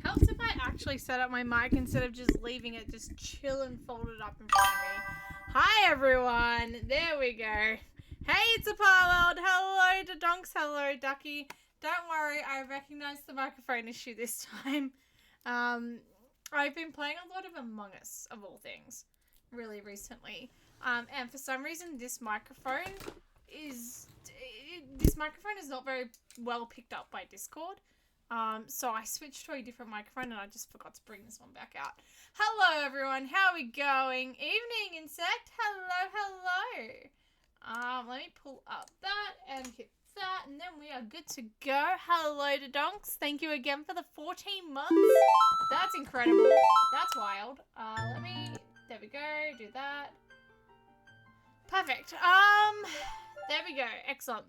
Helps if I actually set up my mic instead of just leaving it just chilling folded up in front of me. Hi everyone! There we go. Hey, it's a World. Hello to Donks. Hello, Ducky. Don't worry, I recognized the microphone issue this time. I've been playing a lot of Among Us, of all things, really recently. And for some reason, this microphone is not very well picked up by Discord. So I switched to a different microphone and I just forgot to bring this one back out. Hello everyone, how are we going? Evening, Insect. Hello. Let me pull up that and hit that and then we are good to go. Hello to Donks. Thank you again for the 14 months. That's incredible. That's wild. There we go, do that. Perfect. There we go. Excellent.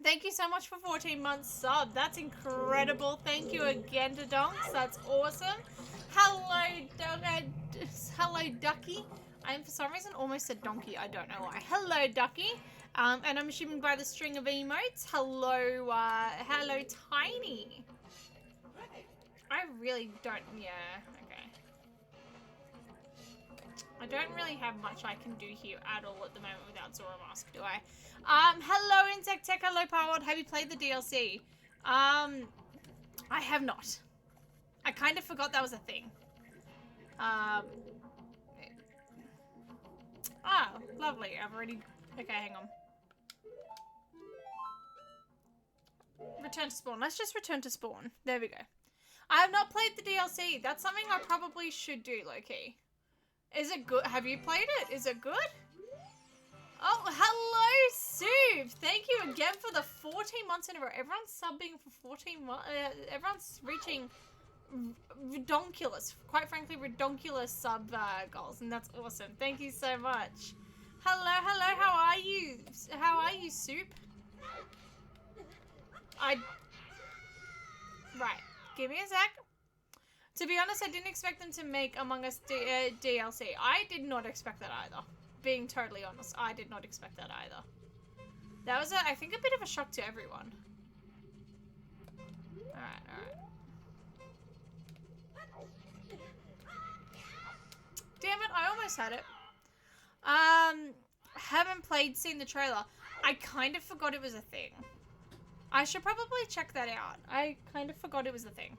Thank you so much for 14 months sub. That's incredible. Thank you again to Donks. That's awesome. Hello, Ducky. I am for some reason almost said donkey. I don't know why. Hello, Ducky. And I'm assuming by the string of emotes. Hello, Tiny. I really don't. Yeah. Okay. I don't really have much I can do here at all at the moment without Zora Mask, do I? Hello Insect Tech, hello Powerworld. Have you played the DLC? I have not. I kind of forgot that was a thing. Oh, lovely. I've already... Okay, hang on. Return to spawn. Let's just return to spawn. There we go. I have not played the DLC. That's something I probably should do, low-key. Is it good? Have you played it? Is it good? Oh, hello, Soup. Thank you again for the 14 months in a row. Everyone's subbing for 14 months. Everyone's reaching redonkulous, quite frankly, redonkulous sub goals, and that's awesome. Thank you so much. Hello. How are you? How are you, Soup? Right. Give me a sec. To be honest, I didn't expect them to make Among Us DLC. I did not expect that either. Being totally honest, I did not expect that either. That was, I think, a bit of a shock to everyone. Alright. Damn it, I almost had it. Haven't seen the trailer. I kind of forgot it was a thing. I should probably check that out. I kind of forgot it was a thing.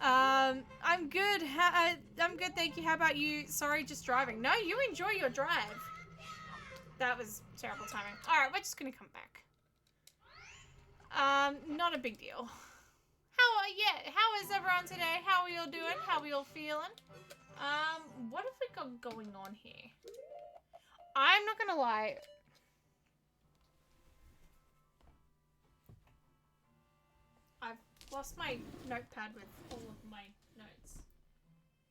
I'm good. I'm good, thank you. How about you? Sorry, just driving. No, you enjoy your drive. That was terrible timing. Alright, we're just gonna come back. Not a big deal. How is everyone today? How are you all doing? How are we all feeling? What have we got going on here? I'm not gonna lie. I've lost my notepad with all of my notes.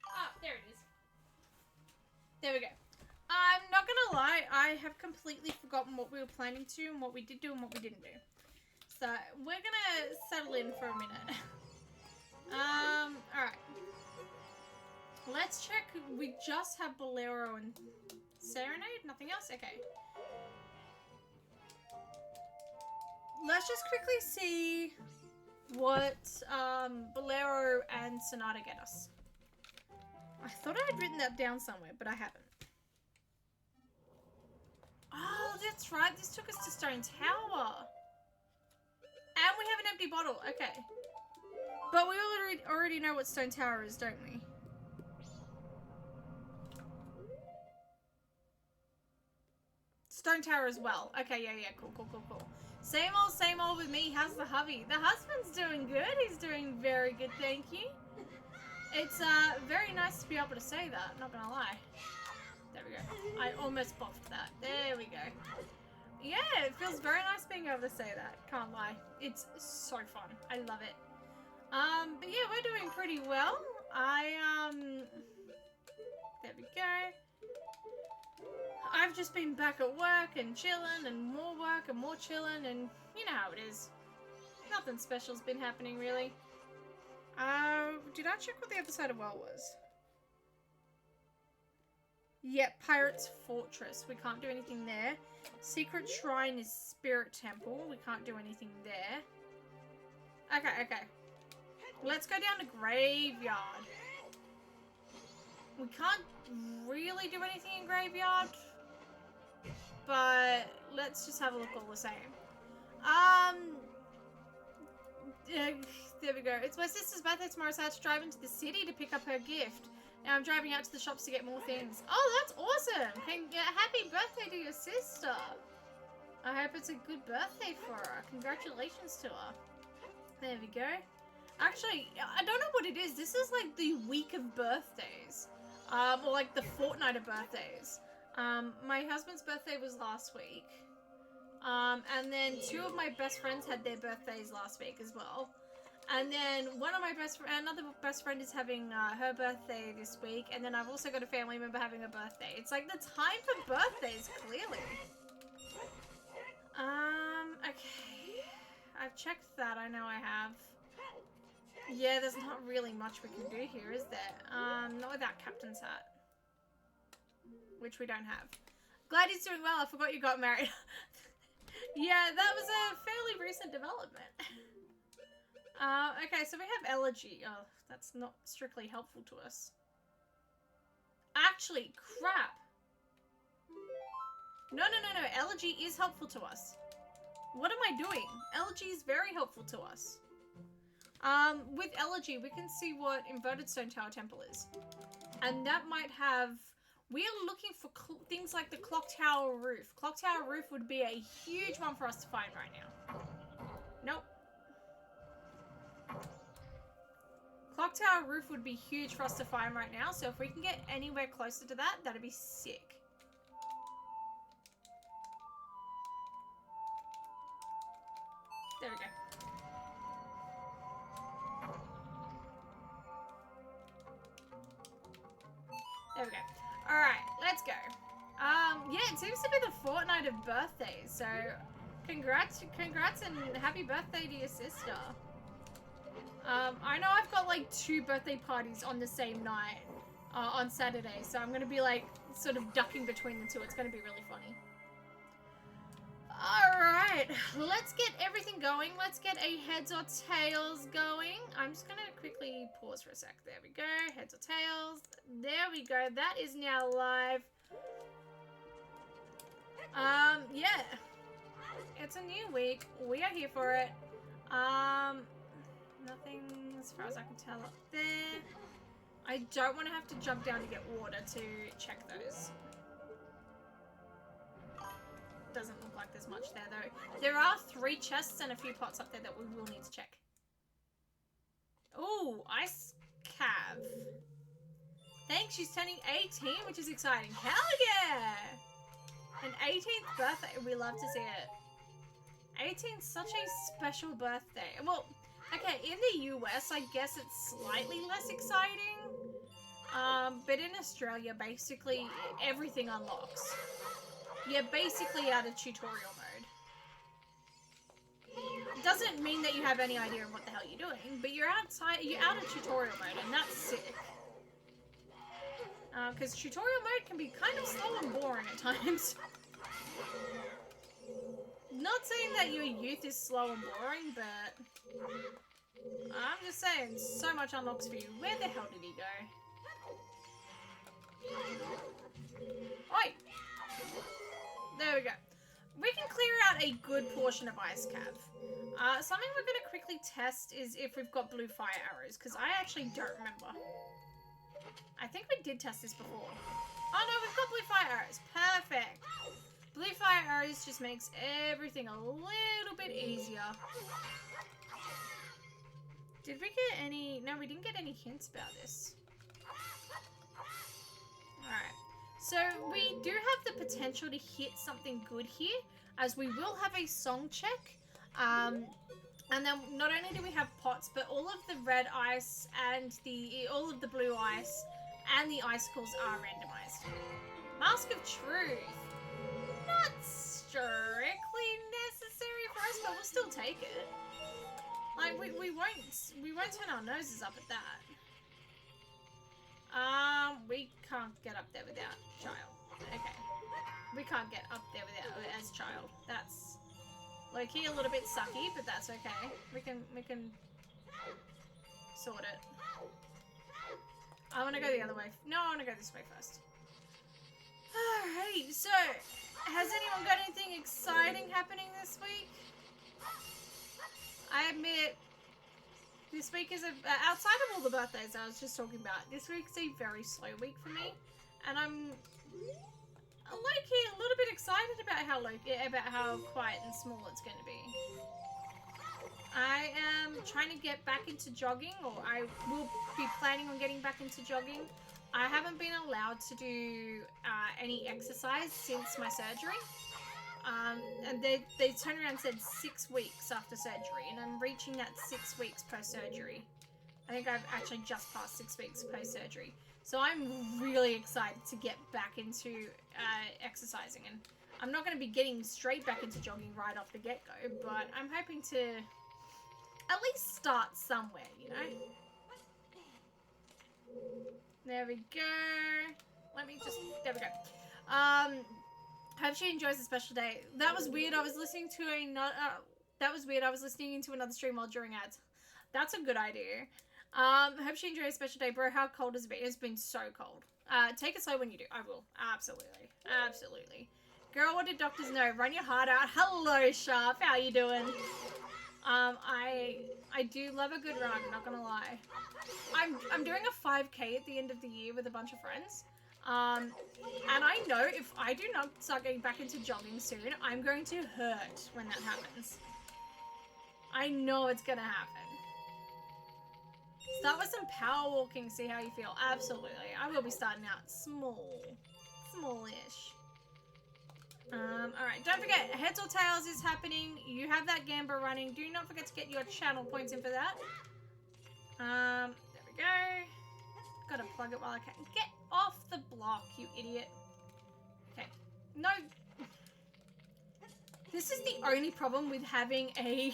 Ah, there it is. There we go. I'm not gonna lie, I have completely forgotten what we were planning to and what we did do and what we didn't do. So, we're gonna settle in for a minute. Alright. Let's check. We just have Bolero and Serenade? Nothing else? Okay. Let's just quickly see what Bolero and Sonata get us. I thought I had written that down somewhere, but I haven't. Oh, that's right. This took us to Stone Tower. And we have an empty bottle. Okay. But we already know what Stone Tower is, don't we? Stone Tower as well. Okay, yeah. Cool. Same old with me. How's the hubby? The husband's doing good. He's doing very good, thank you. It's very nice to be able to say that, not gonna lie. There we go. I almost buffed that. There we go. Yeah, it feels very nice being able to say that. Can't lie. It's so fun. I love it. But yeah, we're doing pretty well. There we go. I've just been back at work and chilling and more work and more chilling and you know how it is. Nothing special's been happening really. Did I check what the other side of well was? Yep, Pirate's Fortress. We can't do anything there. Secret Shrine is Spirit Temple. We can't do anything there. Okay. Let's go down to Graveyard. We can't really do anything in Graveyard. But let's just have a look all the same. There we go. It's my sister's birthday tomorrow, so I have to drive into the city to pick up her gift. Now I'm driving out to the shops to get more things. Oh, that's awesome! Happy birthday to your sister! I hope it's a good birthday for her. Congratulations to her. There we go. Actually, I don't know what it is. This is like the week of birthdays. Or like the fortnight of birthdays. My husband's birthday was last week. And then two of my best friends had their birthdays last week as well. And then another best friend is having her birthday this week. And then I've also got a family member having a birthday. It's like the time for birthdays, clearly. Okay. I've checked that, I know I have. Yeah, there's not really much we can do here, is there? Not without Captain's Hat. Which we don't have. Glad he's doing well, I forgot you got married. Yeah, that was a fairly recent development. Okay, so we have Elegy. Oh, that's not strictly helpful to us. Actually, crap. No. Elegy is helpful to us. What am I doing? Elegy is very helpful to us. With Elegy, we can see what Inverted Stone Tower Temple is. And that might have... We are looking for things like the Clock Tower Roof. Clock Tower Roof would be a huge one for us to find right now. Nope. Clock Tower Roof would be huge for us to find right now, so if we can get anywhere closer to that, that'd be sick. There we go. There we go. Alright, let's go. Yeah, it seems to be the fortnight of birthdays, so congrats and happy birthday to your sister. I know I've got like 2 birthday parties on the same night on Saturday, so I'm gonna be like sort of ducking between the two. It's gonna be really funny. Alright, let's get everything going. Let's get a heads or tails going. I'm just gonna quickly pause for a sec. There we go, heads or tails. There we go, that is now live. Yeah. It's a new week. We are here for it. Nothing as far as I can tell up there. I don't want to have to jump down to get water to check those. Doesn't look like there's much there though. There are 3 chests and a few pots up there that we will need to check. Ooh, Ice Cav. Thanks, she's turning 18, which is exciting. Hell yeah! An 18th birthday, we love to see it. 18's such a special birthday. Well, okay, in the US, I guess it's slightly less exciting. But in Australia, basically, everything unlocks. You're basically out of tutorial mode. Doesn't mean that you have any idea of what the hell you're doing, but you're out of tutorial mode, and that's sick. Because tutorial mode can be kind of slow and boring at times. Not saying that your youth is slow and boring, but I'm just saying, so much unlocks for you. Where the hell did he go? Oi! There we go. We can clear out a good portion of Ice Cav. Something we're going to quickly test is if we've got blue fire arrows, because I actually don't remember. I think we did test this before. Oh no, we've got blue fire arrows. Perfect. Blue fire arrows just makes everything a little bit easier. Did we get any... No, we didn't get any hints about this. Alright. So we do have the potential to hit something good here, as we will have a song check. And then not only do we have pots, but all of the red ice and all of the blue ice and the icicles are randomized. Mask of Truth. Not strictly necessary for us, but we'll still take it. Like we won't turn our noses up at that. We can't get up there without child. Okay. We can't get up there without as child. That's low-key a little bit sucky, but that's okay. We can sort it. I want to go the other way. No, I want to go this way first. Alright, so has anyone got anything exciting happening this week? I admit, this week is outside of all the birthdays I was just talking about, this week's a very slow week for me, and I'm low-key a little bit excited about how quiet and small it's going to be. I am trying to get back into jogging, or I will be planning on getting back into jogging. I haven't been allowed to do any exercise since my surgery. And they turned around and said 6 weeks after surgery, and I'm reaching that 6 weeks post-surgery. I think I've actually just passed 6 weeks post-surgery. So I'm really excited to get back into exercising, and I'm not going to be getting straight back into jogging right off the get-go, but I'm hoping to at least start somewhere, you know? There we go. There we go. Hope she enjoys the special day. That was weird. I was listening to another stream while during ads. That's a good idea. Hope she enjoys the special day. Bro, how cold has it been? It's been so cold. Take it slow when you do. I will. Absolutely. Absolutely. Girl, what did doctors know? Run your heart out. Hello, Sharp. How you doing? I do love a good run, not gonna lie. I'm doing a 5K at the end of the year with a bunch of friends. And I know if I do not start getting back into jogging soon, I'm going to hurt when that happens. I know it's gonna happen. Start with some power walking, see how you feel. Absolutely. I will be starting out smallish. Alright, don't forget, Heads or Tails is happening. You have that Gamba running. Do not forget to get your channel points in for that. There we go. Gotta plug it while I can. Get off the block, you idiot. Okay. No. This is the only problem with having a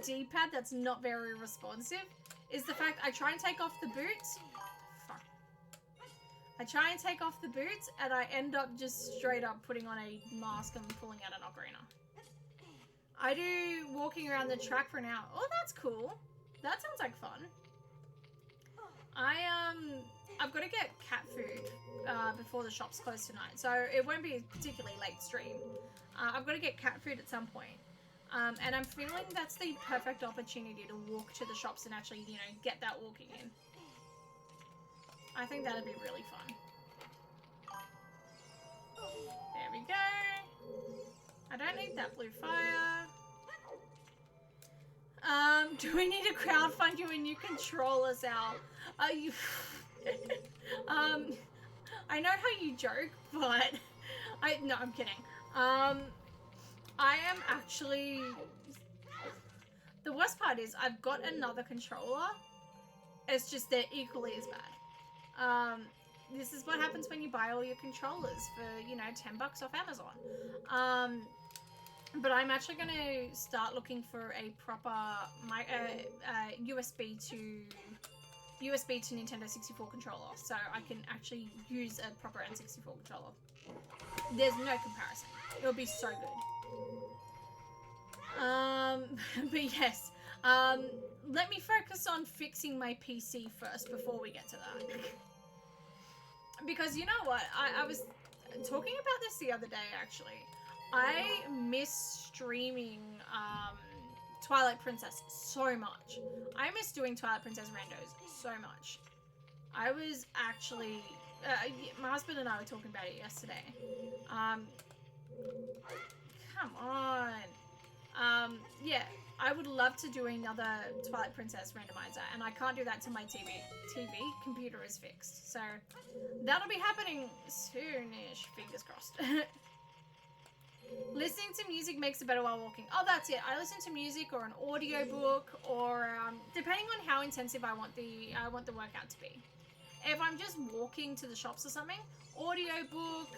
D-pad that's not very responsive, is the fact I try and take off the boots. Fuck. I try and take off the boots, and I end up just straight up putting on a mask and pulling out an ocarina. I do walking around the track for an hour. Oh, that's cool. That sounds like fun. I've got to get cat food before the shops close tonight, so it won't be a particularly late stream. I've got to get cat food at some point. And I'm feeling that's the perfect opportunity to walk to the shops and actually, you know, get that walking in. I think that'd be really fun. There we go. I don't need that blue fire. Do we need to crowdfund you a new controller, Sal? You... I know how you joke, but... No, I'm kidding. I am actually... The worst part is I've got another controller. It's just they're equally as bad. This is what happens when you buy all your controllers for, you know, $10 off Amazon. But I'm actually going to start looking for a proper USB to Nintendo 64 controller, so I can actually use a proper N64 controller. There's no comparison. It'll be so good. But yes, let me focus on fixing my PC first before we get to that. Because you know what? I was talking about this the other day, actually. I miss streaming Twilight Princess so much. I miss doing Twilight Princess randos so much. I was actually... my husband and I were talking about it yesterday. Come on. Yeah, I would love to do another Twilight Princess randomizer, and I can't do that till my TV computer is fixed. So that'll be happening soonish, fingers crossed. Listening to music makes it better while walking. Oh, that's it. I listen to music or an audiobook, or depending on how intensive I want the workout to be. If I'm just walking to the shops or something, audiobook,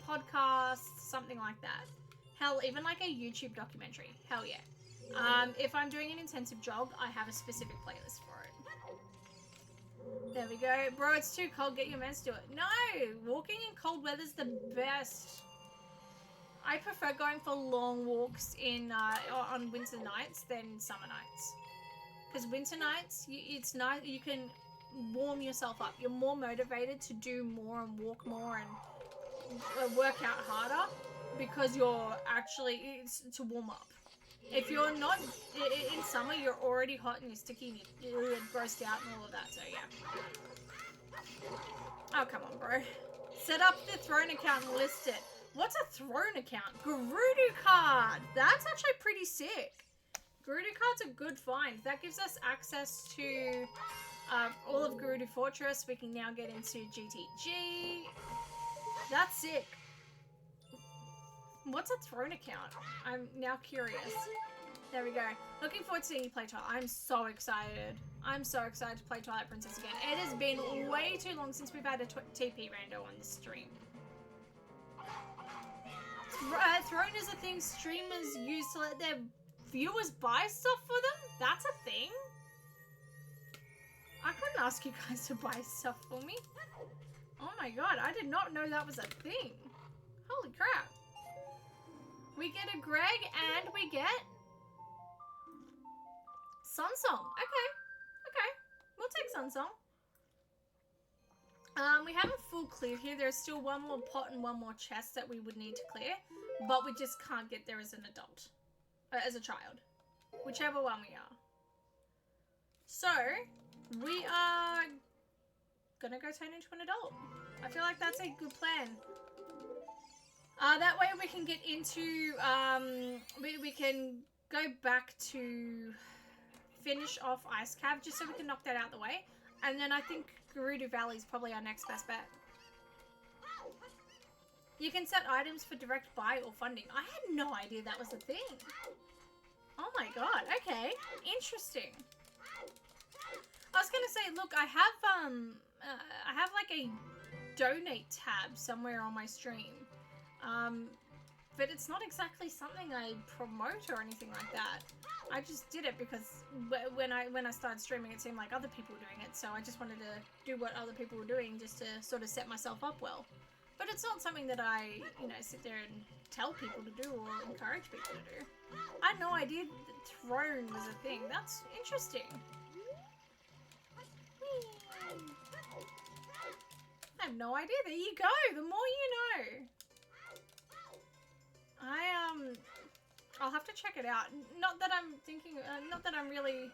podcast, something like that. Hell, even like a YouTube documentary. Hell yeah. If I'm doing an intensive jog, I have a specific playlist for it. There we go. Bro, it's too cold. Get your meds to it. No! Walking in cold weather's the best. I prefer going for long walks on winter nights than summer nights. Because winter nights, it's nice. You can warm yourself up. You're more motivated to do more and walk more and work out harder because you're actually, it's to warm up. If you're not, in summer, you're already hot and you're sticky and you're grossed out and all of that, so yeah. Oh, come on, bro. Set up the Throne account and list it. What's a Throne account? Gerudo card. That's actually pretty sick. Gerudo card's a good find. That gives us access to all of Gerudo Fortress. We can now get into GTG. That's sick. What's a Throne account? I'm now curious. There we go. Looking forward to seeing you play Twilight. I'm so excited. I'm so excited to play Twilight Princess again. It has been way too long since we've had a TP rando on this stream. Throne is a thing streamers use to let their viewers buy stuff for them? That's a thing? I couldn't ask you guys to buy stuff for me. Oh my god, I did not know that was a thing. Holy crap. We get a Greg and we get Sunsong. Okay. Okay. We'll take Sunsong. We haven't full cleared here. There's still one more pot and one more chest that we would need to clear. But we just can't get there as an adult. As a child. Whichever one we are. So, we are gonna go turn into an adult. I feel like that's a good plan. That way we can get into, we can go back to finish off Ice Cave just so we can knock that out the way. And then I think Gerudo Valley is probably our next best bet. You can set items for direct buy or funding. I had no idea that was a thing. Oh my god, okay. Interesting. I was gonna say, look, I have like a donate tab somewhere on my stream. But it's not exactly something I promote or anything like that. I just did it because when I started streaming, it seemed like other people were doing it, so I just wanted to do what other people were doing just to sort of set myself up well. But it's not something that I, sit there and tell people to do or encourage people to do. I had no idea that Throne was a thing. That's interesting. I have no idea. There you go. The more you know. I'll have to check it out. Not that I'm thinking, not that I'm really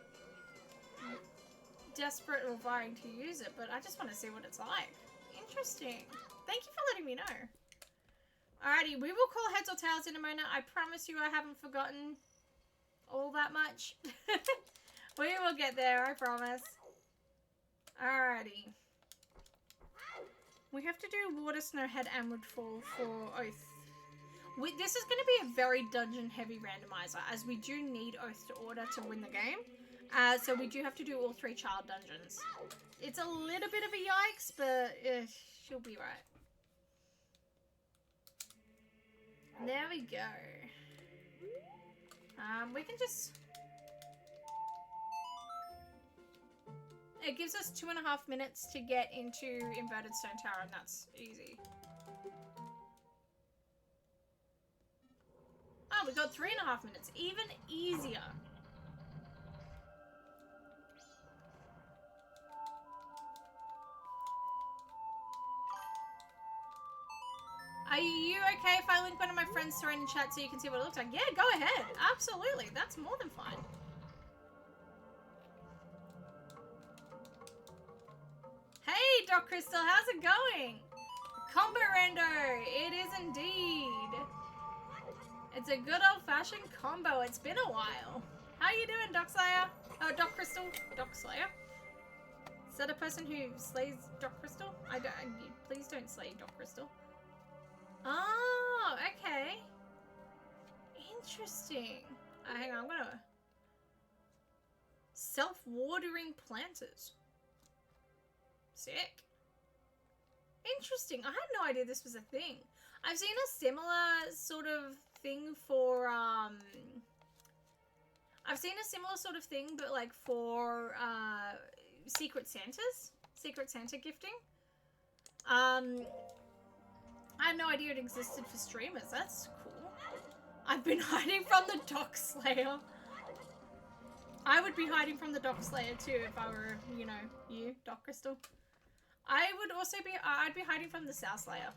desperate or vying to use it, but I just want to see what it's like. Interesting. Thank you for letting me know. Alrighty, we will call heads or tails in a moment. I promise you I haven't forgotten all that much. We will get there, I promise. Alrighty. We have to do Water, Snow, Head, and Woodfall for Oath. This is going to be a very dungeon-heavy randomizer, as we do need Oath to order to win the game. So we do have to do all 3 child dungeons. It's a little bit of a yikes, but she'll be right. There we go. We can just... It gives us 2.5 minutes to get into Inverted Stone Tower, and that's easy. Oh, we got 3.5 minutes. Even easier. Are you okay if I link one of my friends to in chat so you can see what it looks like? Yeah, go ahead. Absolutely. That's more than fine. Hey, Doc Crystal. How's it going? Combo Rando. It is indeed. It's a good old-fashioned combo. It's been a while. How you doing, Doc Slayer? Oh, Doc Crystal? Doc Slayer? Is that a person who slays Doc Crystal? Please don't slay Doc Crystal. Oh, okay. Interesting. Hang on, I'm gonna... Self-watering planters. Sick. Interesting. I had no idea this was a thing. I've seen a similar sort of thing for, I've seen a similar sort of thing, but like for, Secret Santas. Secret Santa gifting. I had no idea it existed for streamers. That's cool. I've been hiding from the Doc Slayer. I would be hiding from the Doc Slayer too if I were, you know, you, Doc Crystal. I would also be, I'd be hiding from the South Slayer.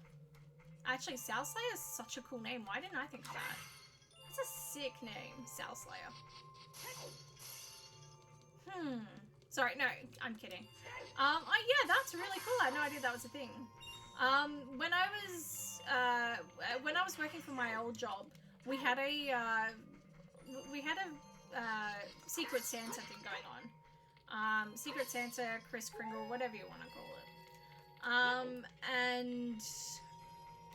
Actually, South Slayer is such a cool name. Why didn't I think of that? That's a sick name, South Slayer. Sorry, no, I'm kidding. Oh yeah, that's really cool. I had no idea that was a thing. When I was working for my old job, we had a Secret Santa thing going on. Secret Santa, Kris Kringle, whatever you want to call it. And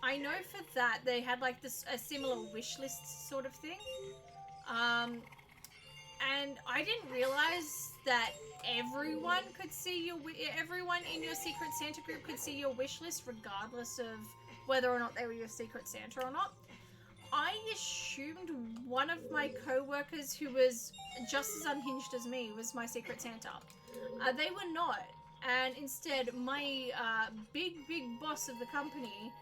I know for that they had like a similar wish list sort of thing. And I didn't realize that everyone could see everyone in your Secret Santa group could see your wish list regardless of whether or not they were your Secret Santa or not. I assumed one of my co-workers who was just as unhinged as me was my Secret Santa. They were not. And instead, my big boss of the company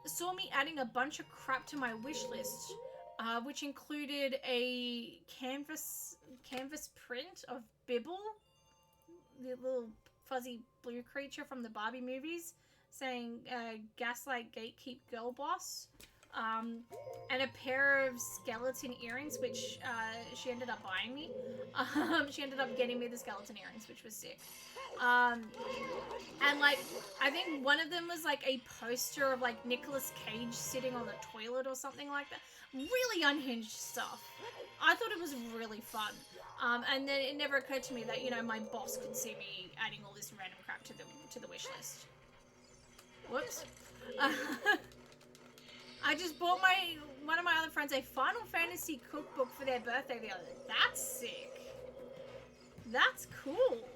saw me adding a bunch of crap to my wish list, which included a canvas print of Bibble, the little fuzzy blue creature from the Barbie movies, saying "Gaslight Gatekeep Girl Boss," and a pair of skeleton earrings, which she ended up buying me. She ended up getting me the skeleton earrings, which was sick. And like, I think one of them was like a poster of like Nicolas Cage sitting on the toilet or something like that. Really unhinged stuff. I thought it was really fun. And then it never occurred to me that, you know, my boss could see me adding all this random crap to the wish list. Whoops. I just bought one of my other friends a Final Fantasy cookbook for their birthday the other day. That's sick. That's cool.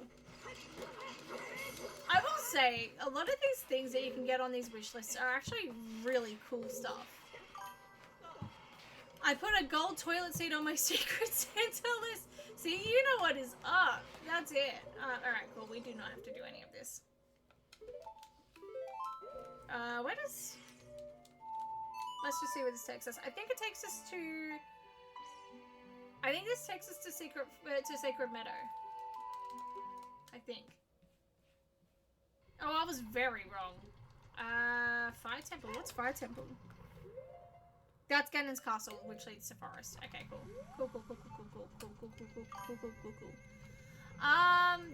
I will say, a lot of these things that you can get on these wish lists are actually really cool stuff. I put a gold toilet seat on my Secret Santa list. See, you know what is up. That's it. Alright, cool. We do not have to do any of this. Where does... Let's just see where this takes us. I think it takes us to... I think this takes us to Sacred Meadow. I think. Oh, I was very wrong. Fire Temple. What's Fire Temple? That's Ganon's castle, which leads to forest. Okay, cool. Cool.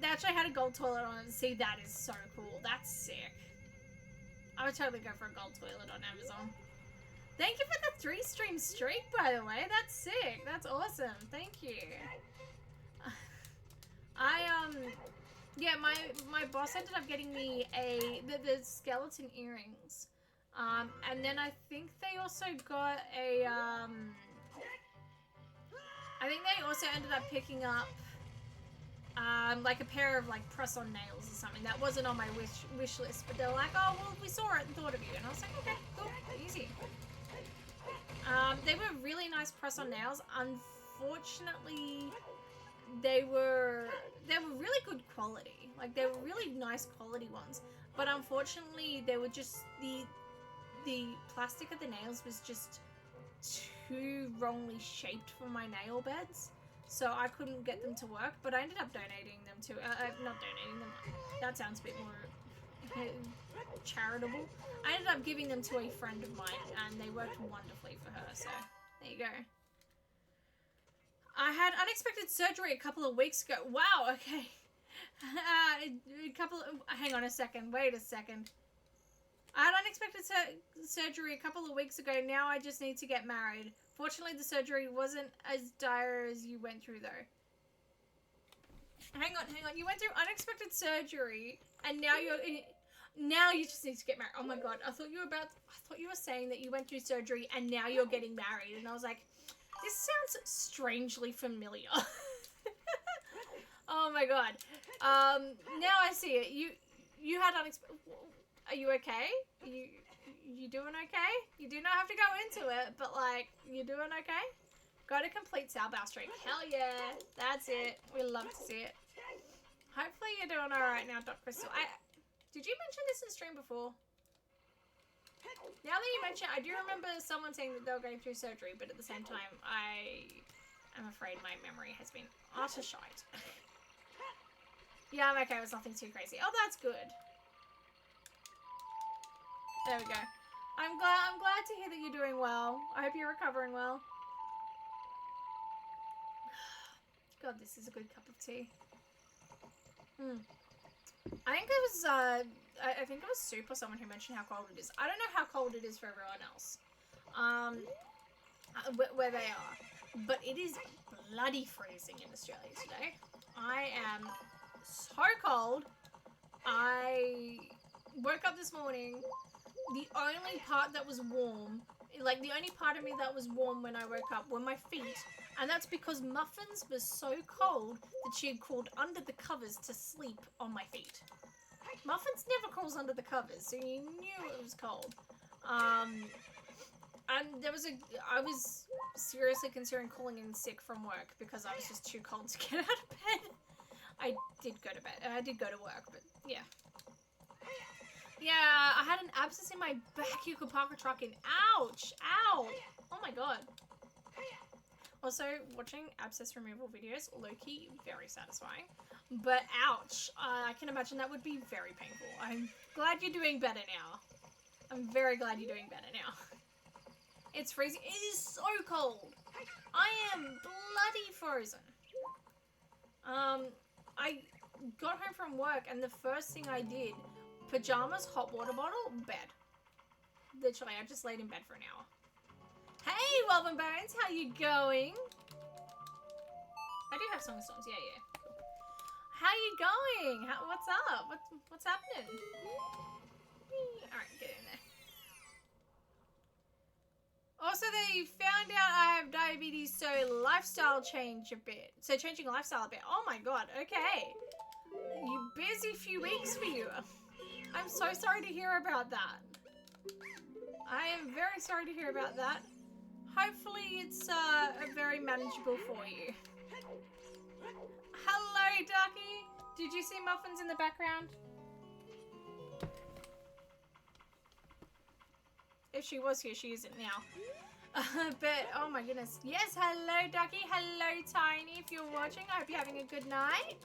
They actually had a gold toilet on it. See, that is so cool. That's sick. I would totally go for a gold toilet on Amazon. Thank you for the 3-stream streak, by the way. That's sick. That's awesome. Thank you. Yeah, my boss ended up getting me the skeleton earrings. And then I think they also got a, I think they also ended up picking up, like a pair of like press-on nails or something. That wasn't on my wish list, but they're like, oh, well, we saw it and thought of you. And I was like, okay, cool, easy. They were really nice press-on nails. Unfortunately, they were really good quality. Like, they were really nice quality ones. But unfortunately, they were just, the plastic of the nails was just too wrongly shaped for my nail beds. So I couldn't get them to work, but I ended up donating them to, not donating them, that sounds a bit more charitable. I ended up giving them to a friend of mine, and they worked wonderfully for her, so there you go. I had unexpected surgery a couple of weeks ago. Wow, okay. Hang on a second, wait a second. I had unexpected surgery a couple of weeks ago. Now I just need to get married. Fortunately, the surgery wasn't as dire as you went through, though. Hang on. You went through unexpected surgery, and now you just need to get married. Oh my god! I thought you were saying that you went through surgery and now you're getting married, and I was like, this sounds strangely familiar. Oh my god. Now I see it. You had unexpected. Are you okay? You doing okay? You do not have to go into it, but like, you doing okay? Got a complete Salbow streak. Hell yeah. That's it. We love to see it. Hopefully you're doing alright now, Dr. Crystal. Did you mention this in stream before? Now that you mention it, I do remember someone saying that they were going through surgery, but at the same time, I am afraid my memory has been utter shite. Yeah, I'm okay. It was nothing too crazy. Oh, that's good. There we go. I'm glad to hear that you're doing well. I hope you're recovering well. God, this is a good cup of tea. I think it was I think it was Soup or someone who mentioned how cold it is. I don't know how cold it is for everyone else. Where they are. But it is bloody freezing in Australia today. I am so cold. I woke up this morning. The only part that was warm, like the only part of me that was warm when I woke up were my feet. And that's because Muffins was so cold that she had crawled under the covers to sleep on my feet. Muffins never crawls under the covers, so you knew it was cold. And I was seriously considering calling in sick from work because I was just too cold to get out of bed. I did go to bed. I did go to work, but yeah. Yeah, I had an abscess in my back. You could park a truck in. Ouch! Ow! Oh my god. Also, watching abscess removal videos, low-key, very satisfying. But ouch, I can imagine that would be very painful. I'm glad you're doing better now. I'm very glad you're doing better now. It's freezing. It is so cold. I am bloody frozen. I got home from work and the first thing I did, pajamas, hot water bottle, bed. Literally, I just laid in bed for an hour. Hey, Woven Bones, how you going? I do have Song of Storms, yeah. How you going? What's up? What's happening? Alright, get in there. Also, they found out I have diabetes, so lifestyle change a bit. So changing lifestyle a bit. Oh my god, okay. You busy few weeks for you. I'm so sorry to hear about that. I am very sorry to hear about that. Hopefully it's very manageable for you. Hello, Ducky. Did you see Muffins in the background? If she was here, she isn't now. But, oh my goodness. Yes, hello, Ducky. Hello, Tiny. If you're watching, I hope you're having a good night.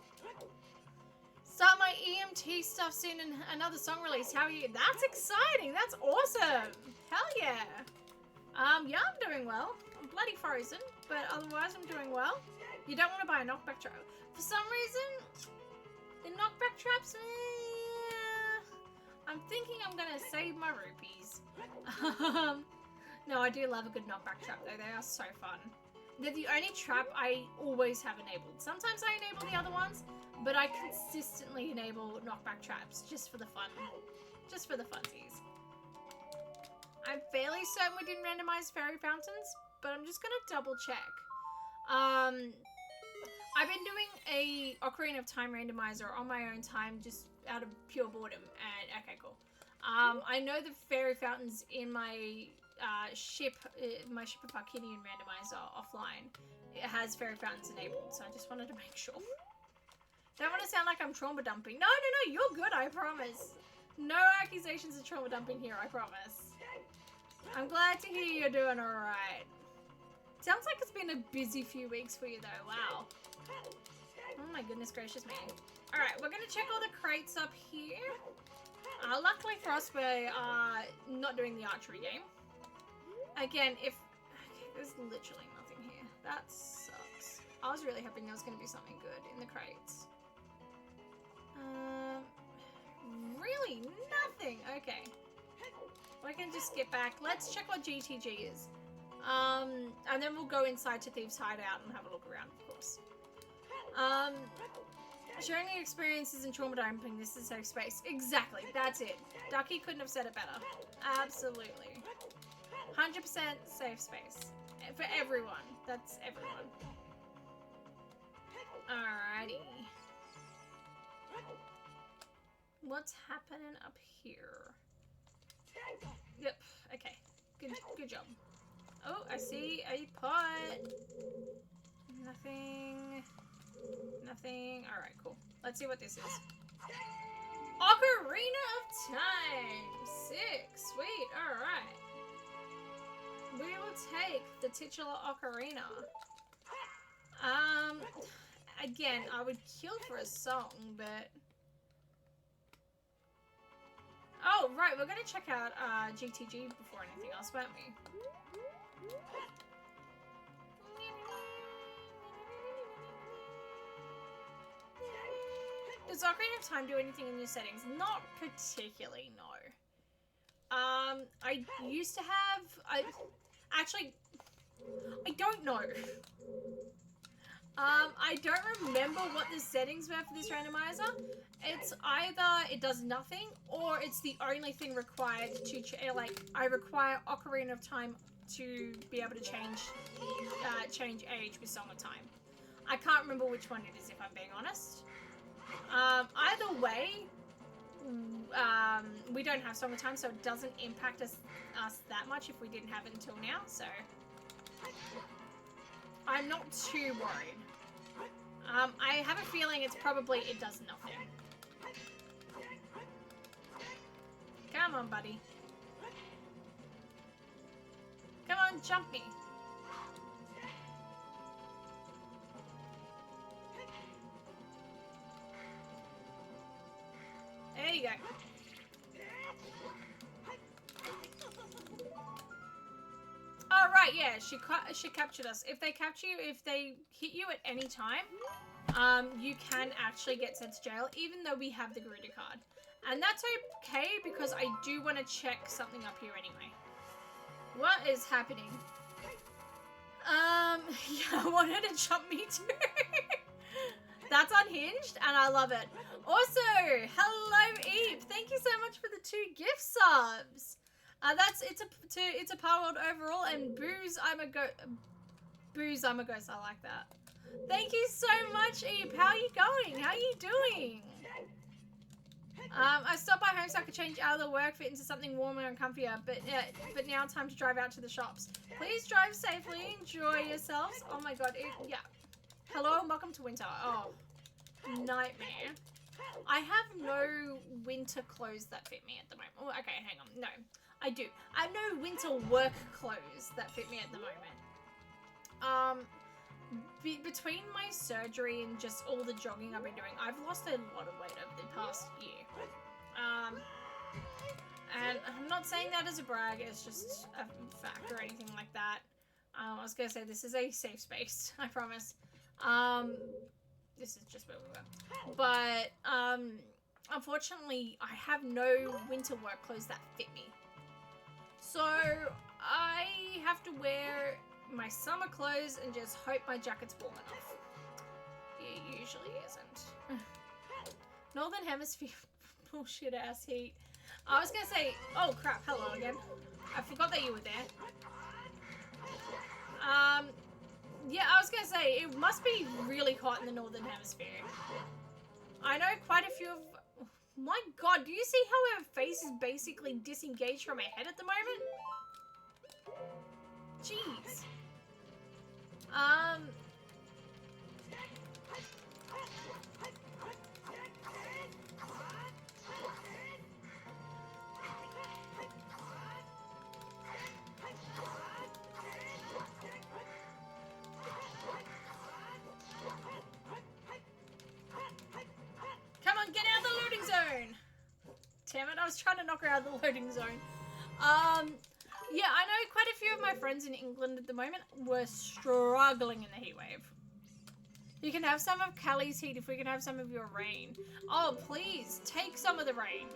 Start my EMT stuff soon and another song release. How are you? That's exciting. That's awesome. Hell yeah. Yeah, I'm doing well. I'm bloody frozen, but otherwise I'm doing well. You don't want to buy a knockback trap. For some reason, the knockback traps, I'm thinking I'm going to save my rupees. No, I do love a good knockback trap though. They are so fun. They're the only trap I always have enabled. Sometimes I enable the other ones, but I consistently enable knockback traps just for the fun. Just for the funsies. I'm fairly certain we didn't randomize fairy fountains, but I'm just gonna double check. I've been doing a Ocarina of Time randomizer on my own time, just out of pure boredom, and okay, cool. I know the fairy fountains in my ship of Arcinian randomizer offline, it has fairy fountains enabled, so I just wanted to make sure. Don't want to sound like I'm trauma dumping. No, you're good, I promise. No accusations of trauma dumping here, I promise. I'm glad to hear you're doing alright. Sounds like it's been a busy few weeks for you though, wow. Oh my goodness gracious me. Alright, we're gonna check all the crates up here. Luckily for us, we're not doing the archery game. Again, okay, there's literally nothing here. That sucks. I was really hoping there was gonna be something good in the crates. Really? Nothing? Okay. We can just skip back. Let's check what GTG is. And then we'll go inside to Thieves' Hideout and have a look around, of course. Sharing your experiences and trauma dumping. This is a safe space. Exactly, that's it. Ducky couldn't have said it better. Absolutely. 100% safe space. For everyone. That's everyone. Alrighty. What's happening up here? Yep, okay. Good job. Oh, I see a pot. Nothing. Alright, cool. Let's see what this is. Ocarina of Time! Sick, sweet, alright. We will take the titular ocarina. Again, I would kill for a song, but... Oh, right, we're gonna check out GTG before anything else, won't we? Does Ocarina of Time do anything in your settings? Not particularly, no. I used to have... Actually, I don't know. I don't remember what the settings were for this randomizer. It's either it does nothing, or it's the only thing required to, like, I require Ocarina of Time to be able to change age with Song of Time. I can't remember which one it is, if I'm being honest. Either way, we don't have Song of Time, so it doesn't impact us that much if we didn't have it until now, so I'm not too worried. I have a feeling it's probably it does nothing. Come on, buddy. Come on, jump me. There you go. Oh, right, yeah, she captured us. If they capture you, if they hit you at any time, you can actually get sent to jail, even though we have the Garuda card. And that's okay, because I do want to check something up here anyway. What is happening? Yeah, I wanted to jump me too. That's unhinged, and I love it. Also, hello, Eve. Thank you so much for the 2 gift subs. It's a Power World overall, and Booze, I'm a ghost. I like that. Thank you so much, Eve. How are you going? How are you doing? I stopped by home so I could change out of the work, fit into something warmer and comfier, but now it's time to drive out to the shops. Please drive safely, enjoy yourselves. Oh my god, yeah. Hello and welcome to winter. Oh, nightmare. I have no winter clothes that fit me at the moment. Oh, okay, hang on. No, I do. I have no winter work clothes that fit me at the moment. Between my surgery and just all the jogging I've been doing, I've lost a lot of weight over the past year. And I'm not saying that as a brag, it's just a fact or anything like that. I was gonna say, this is a safe space, I promise. This is just where we were. But, unfortunately, I have no winter work clothes that fit me. So, I have to wear my summer clothes and just hope my jacket's warm enough. It usually isn't. Northern Hemisphere bullshit ass heat. I was gonna say, oh crap, hello again. I forgot that you were there. Yeah, I was gonna say, it must be really hot in the Northern Hemisphere. I know quite a few of... My god, do you see how her face is basically disengaged from her head at the moment? Jeez. Come on, get out of the loading zone! Damn it, I was trying to knock her out of the loading zone. Yeah, I know quite a few of my friends in England at the moment were struggling in the heatwave. You can have some of Callie's heat if we can have some of your rain. Oh, please, take some of the rain.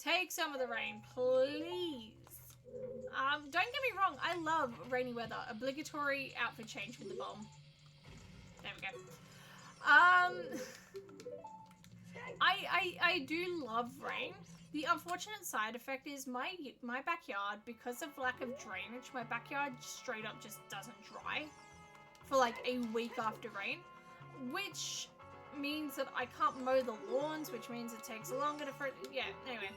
Take some of the rain, please. Don't get me wrong, I love rainy weather. Obligatory outfit change with the bomb. There we go. I do love rain. The unfortunate side effect is my backyard, because of lack of drainage, my backyard straight up just doesn't dry for like a week after rain, which means that I can't mow the lawns, which means it takes longer to yeah, anyway.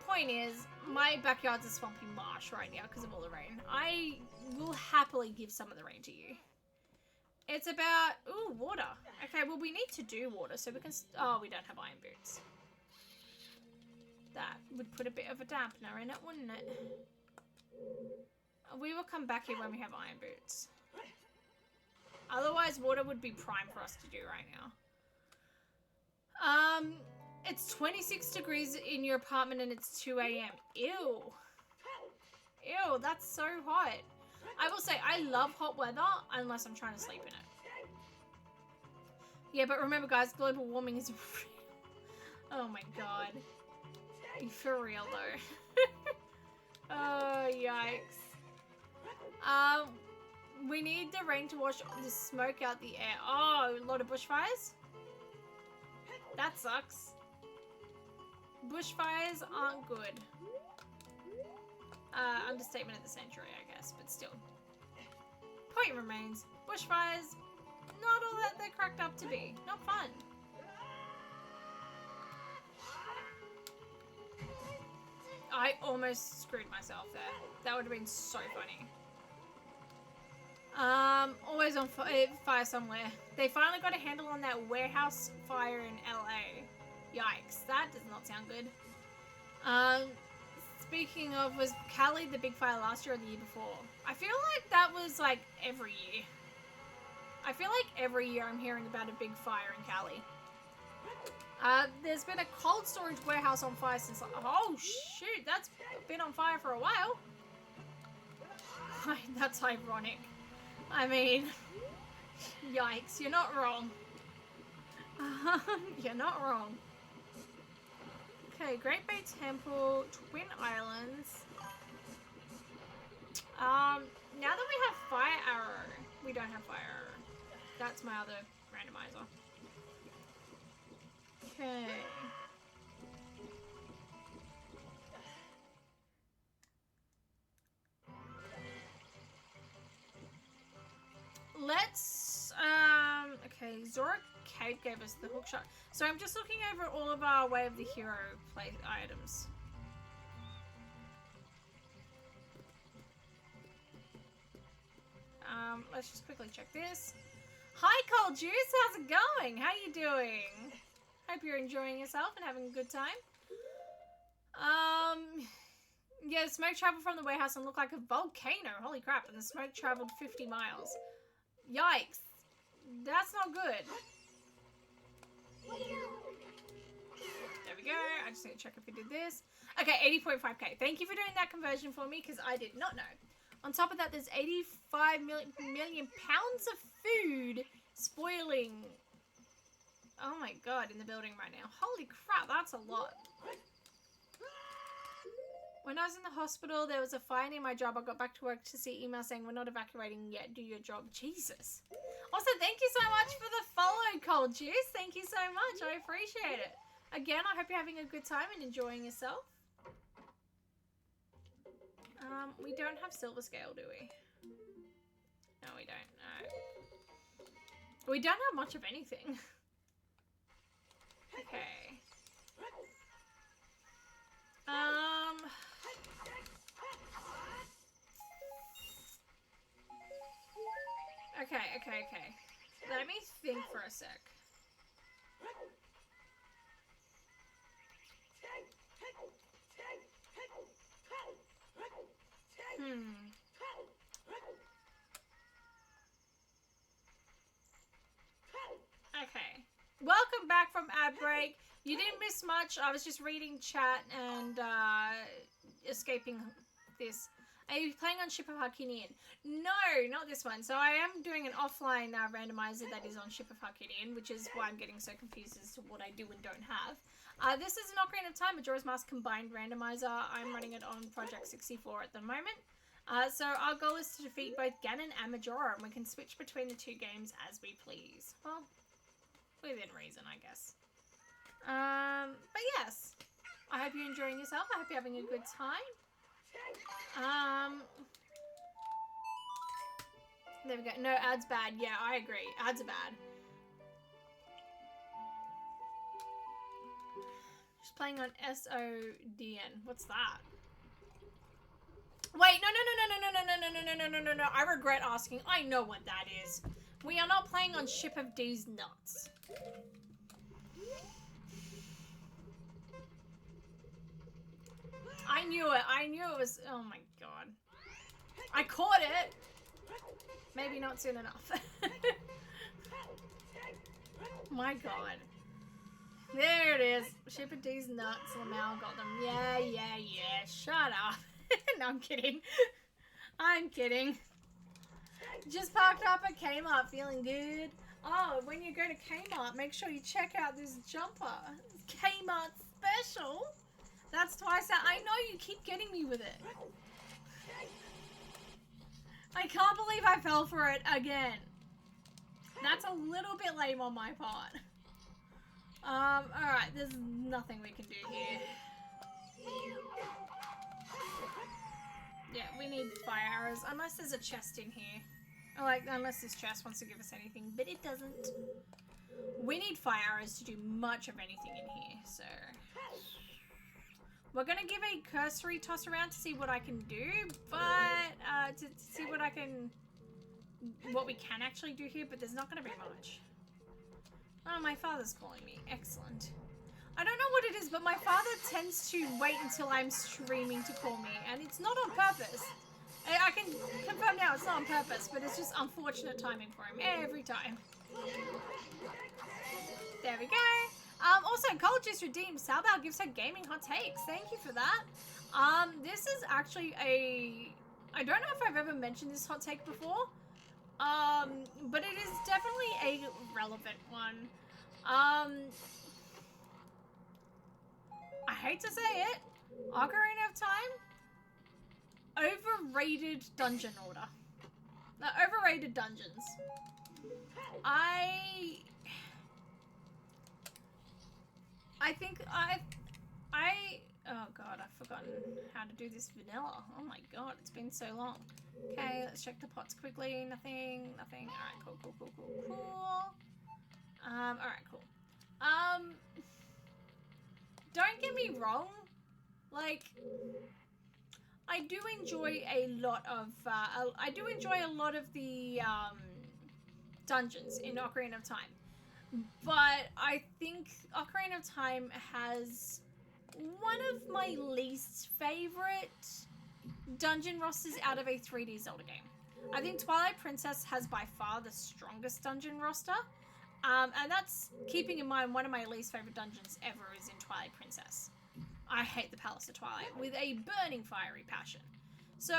Point is, my backyard's a swampy marsh right now because of all the rain. I will happily give some of the rain to you. It's about... Ooh, water. Okay, well, we need to do water, so we can... Oh, we don't have iron boots. That would put a bit of a dampener in it, wouldn't it? We will come back here when we have iron boots. Otherwise, water would be prime for us to do right now. It's 26 degrees in your apartment and it's 2 a.m. Ew. Ew, that's so hot. I will say, I love hot weather unless I'm trying to sleep in it. Yeah, but remember, guys, global warming is real. Oh my god. For real, though. Oh, yikes. We need the rain to wash the smoke out the air. Oh, a lot of bushfires? That sucks. Bushfires aren't good. Understatement of the century, I guess, but still. Point remains, bushfires, not all that they're cracked up to be. Not fun. I almost screwed myself there. That would have been so funny. Always on fire somewhere. They finally got a handle on that warehouse fire in LA. Yikes, that does not sound good. Speaking of, was Cali the big fire last year or the year before? I feel like that was like every year. I feel like every year I'm hearing about a big fire in Cali. There's been a cold storage warehouse on fire since, oh shoot, that's been on fire for a while. That's ironic. I mean, yikes, you're not wrong. You're not wrong. Okay, Great Bay Temple, Twin Islands. Now that we have Fire Arrow, we don't have Fire Arrow. That's my other randomizer. Okay. Let's, okay, Zora Cave gave us the hook shot. So I'm just looking over all of our Way of the Hero play items. Let's just quickly check this. Hi, Cold Juice, how's it going? How you doing? Hope you're enjoying yourself and having a good time. Yeah, smoke traveled from the warehouse and looked like a volcano. Holy crap, and the smoke traveled 50 miles. Yikes. That's not good. There we go. I just need to check if we did this. Okay, 80.5k. Thank you for doing that conversion for me, because I did not know. On top of that, there's 85 million pounds of food spoiling. Oh my god, in the building right now. Holy crap, that's a lot. When I was in the hospital, there was a fire near my job. I got back to work to see email saying, we're not evacuating yet. Do your job. Jesus. Also, thank you so much for the follow, Cold Juice. Thank you so much. I appreciate it. Again, I hope you're having a good time and enjoying yourself. We don't have silver scale, do we? No, we don't. No. We don't have much of anything. Okay. Okay. Let me think for a sec. Okay. Welcome back from ad break. You didn't miss much. I was just reading chat and escaping this. Are you playing on Ship of Harkinian? No, not this one. So I am doing an offline randomizer that is on Ship of Harkinian, which is why I'm getting so confused as to what I do and don't have. This is an Ocarina of Time Majora's Mask combined randomizer. I'm running it on Project 64 at the moment. So our goal is to defeat both Ganon and Majora, and we can switch between the two games as we please. Well, within reason, I guess. But yes, I hope you're enjoying yourself. I hope you're having a good time. There we go. No, ads bad. Yeah, I agree. Ads are bad. Just playing on SODN. What's that? Wait, no. I regret asking. I know what that is. We are not playing on Ship of D's Nuts. I knew it. I knew it was... Oh my god. I caught it. Maybe not soon enough. My god. There it is. Ship of D's Nuts. Lamau got them. Yeah. Shut up. No, I'm kidding. I'm kidding. Just parked up at Kmart feeling good. Oh, when you go to Kmart, make sure you check out this jumper. Kmart special. That's twice that. I know you keep getting me with it. I can't believe I fell for it again. That's a little bit lame on my part. Alright, there's nothing we can do here. Yeah, we need fire arrows, unless there's a chest in here. Unless this chest wants to give us anything, but it doesn't. We need fire arrows to do much of anything in here, so... We're gonna give a cursory toss around to see what I can do, but, to see what we can actually do here, but there's not gonna be much. Oh, my father's calling me. Excellent. I don't know what it is, but my father tends to wait until I'm streaming to call me, and it's not on purpose. I can confirm now it's not on purpose, but it's just unfortunate timing for him every time. There we go. Also, College is redeemed. Salbao gives her gaming hot takes. Thank you for that. This is actually I don't know if I've ever mentioned this hot take before. But it is definitely a relevant one. I hate to say it. Ocarina of Time? Overrated dungeon order. Overrated dungeons. I think oh god, I've forgotten how to do this vanilla. Oh my god, it's been so long. Okay, let's check the pots quickly. Nothing. Alright, cool. Alright, cool. Don't get me wrong. Like, I do enjoy a lot of the dungeons in Ocarina of Time. But I think Ocarina of Time has one of my least favorite dungeon rosters out of a 3D Zelda game. I think Twilight Princess has by far the strongest dungeon roster. And that's keeping in mind one of my least favorite dungeons ever is in Twilight Princess. I hate the Palace of Twilight with a burning fiery passion. So,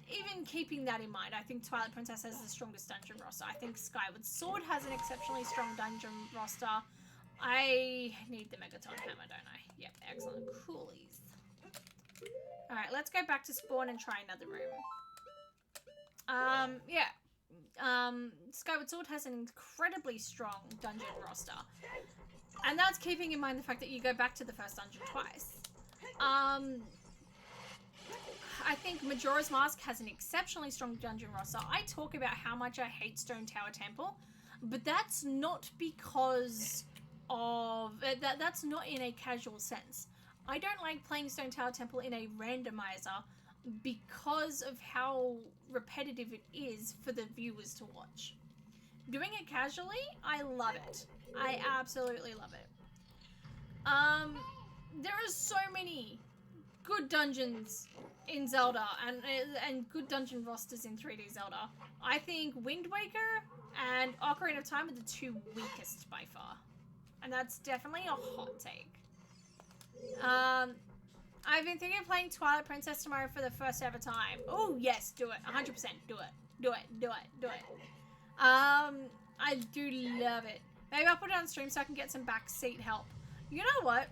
even keeping that in mind, I think Twilight Princess has the strongest dungeon roster. I think Skyward Sword has an exceptionally strong dungeon roster. I need the Megaton Hammer, don't I? Yep, excellent. Coolies. Alright, let's go back to spawn and try another room. Skyward Sword has an incredibly strong dungeon roster. And that's keeping in mind the fact that you go back to the first dungeon twice. I think Majora's Mask has an exceptionally strong dungeon roster. I talk about how much I hate Stone Tower Temple, but that's not because of... that's not in a casual sense. I don't like playing Stone Tower Temple in a randomizer because of how repetitive it is for the viewers to watch. Doing it casually, I love it. I absolutely love it. There are so many good dungeons in Zelda and good dungeon rosters in 3D Zelda. I think Wind Waker and Ocarina of Time are the two weakest by far. And that's definitely a hot take. I've been thinking of playing Twilight Princess tomorrow for the first ever time. Oh, yes, do it. 100%. Do it. Do it. Do it. Do it. I do love it. Maybe I'll put it on stream so I can get some backseat help. You know what?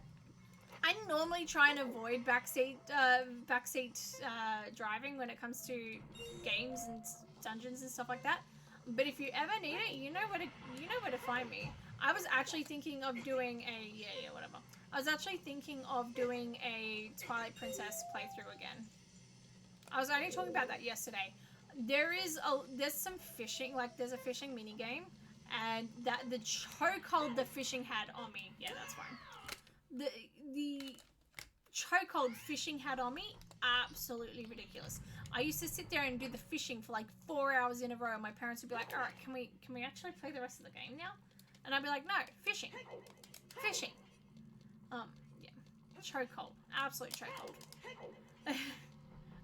I normally try and avoid backseat driving when it comes to games and dungeons and stuff like that. But if you ever need it, you know where to find me. I was actually thinking of doing whatever. I was actually thinking of doing a Twilight Princess playthrough again. I was only talking about that yesterday. There's some fishing, like there's a fishing mini game, and that the chokehold the fishing had on me. Yeah, that's fine. The chokehold fishing had on me, absolutely ridiculous. I used to sit there and do the fishing for like 4 hours in a row. My parents would be like, "All right, can we actually play the rest of the game now?" And I'd be like, "No, fishing." Yeah, chokehold, absolute chokehold.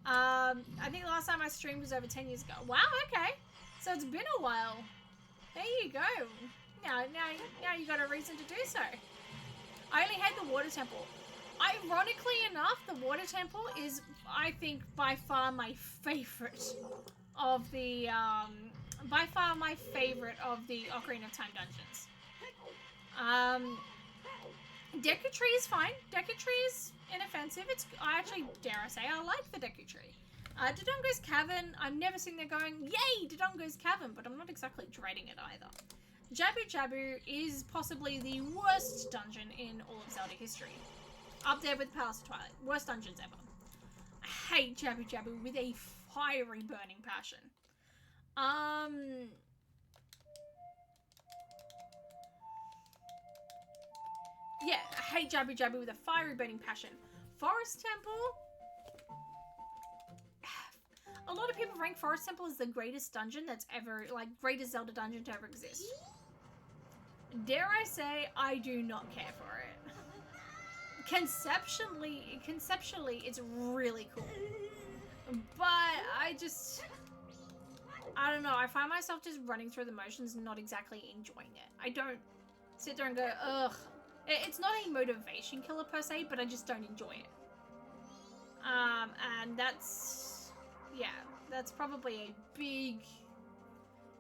I think the last time I streamed was over 10 years ago. Wow, okay, so it's been a while. There you go. Now you got a reason to do so. I only hate the water temple. Ironically enough, the water temple is, I think, by far my favorite of the Ocarina of Time dungeons. Deku Tree is fine. Deku Tree is inoffensive. I actually, dare I say, I like the Deku Tree. Dodongo's Cavern, I've never seen there going, yay, Dodongo's Cavern, but I'm not exactly dreading it either. Jabu Jabu is possibly the worst dungeon in all of Zelda history. Up there with Palace of Twilight. Worst dungeons ever. I hate Jabu Jabu with a fiery burning passion. Yeah, I hate Jabu Jabu with a fiery burning passion. Forest Temple. A lot of people rank Forest Temple as the greatest dungeon that's ever, like, greatest Zelda dungeon to ever exist. Dare I say, I do not care for it. Conceptually, it's really cool. But I don't know, I find myself just running through the motions and not exactly enjoying it. I don't sit there and go, ugh. It's not a motivation killer per se, but I just don't enjoy it. And that's probably a big,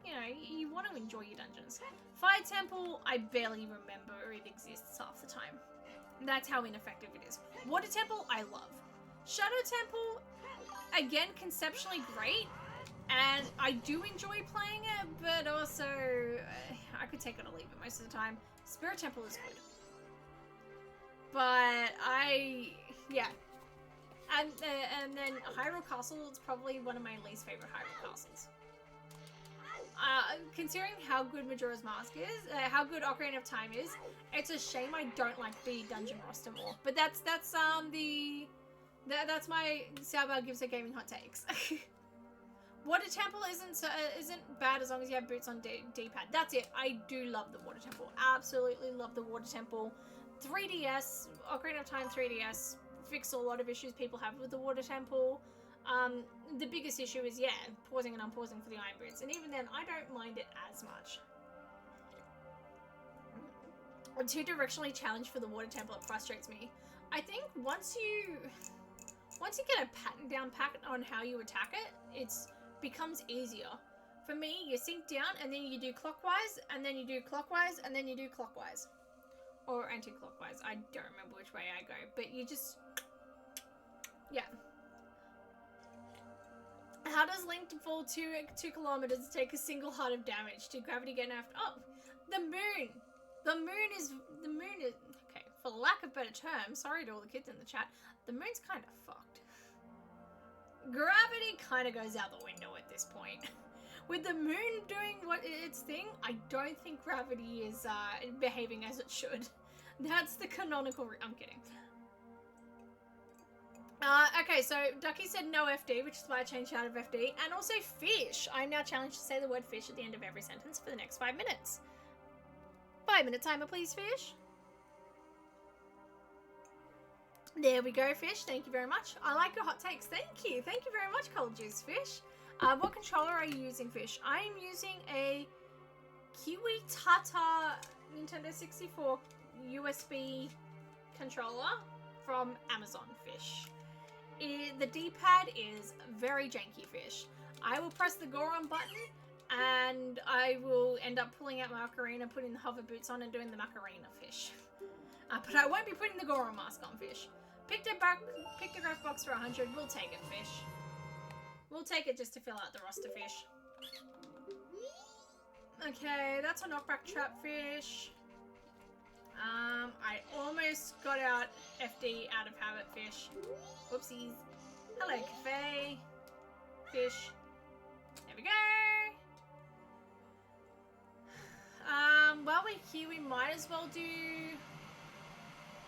you want to enjoy your dungeons. Fire Temple, I barely remember it exists half the time. That's how ineffective it is. Water Temple, I love. Shadow Temple, again, conceptually great, and I do enjoy playing it, but also, I could take it or leave it most of the time. Spirit Temple is good. But and then Hyrule Castle is probably one of my least favorite Hyrule Castles. Considering how good Majora's Mask is, how good Ocarina of Time is, it's a shame I don't like the dungeon roster more. But that's my Xiaobao gives her gaming hot takes. Water Temple isn't bad as long as you have boots on D-pad. That's it. I do love the Water Temple. Absolutely love the Water Temple. 3DS, Ocarina of Time 3DS, fixed a lot of issues people have with the Water Temple. The biggest issue is, pausing and unpausing for the Iron Boots. And even then, I don't mind it as much. A two-directionally challenge for the Water Temple, it frustrates me. I think once you get a pattern down pat on how you attack it, it becomes easier. For me, you sink down and then you do clockwise, and then you do clockwise, and then you do clockwise. Or anti-clockwise. I don't remember which way I go, but you just... Yeah. How does Link fall 2 kilometers take a single heart of damage? Did gravity get nerfed? Oh, the moon! The moon is... Okay, for lack of better term, sorry to all the kids in the chat, the moon's kind of fucked. Gravity kind of goes out the window at this point. With the moon doing its thing, I don't think gravity is behaving as it should. That's the canonical... I'm kidding. Okay, so Ducky said no FD, which is why I changed out of FD. And also fish. I'm now challenged to say the word fish at the end of every sentence for the next 5 minutes. 5-minute timer, please, fish. There we go, fish. Thank you very much. I like your hot takes. Thank you. Thank you very much, Cold Juice Fish. What controller are you using, Fish? I am using a Kiwi Tata Nintendo 64 USB controller. from Amazon fish. The D-pad is very janky fish. I will press the go on button and I will end up pulling out my ocarina, putting the hover boots on and doing the Macarena fish. But I won't be putting the Goron mask on fish. Picked a graph box for 100. We'll take it, fish. We'll take it just to fill out the roster, fish. Okay, that's a knockback trap fish. I almost got out FD out of habit fish. Whoopsies. Hello, cafe. Fish. There we go. While we're here, we might as well do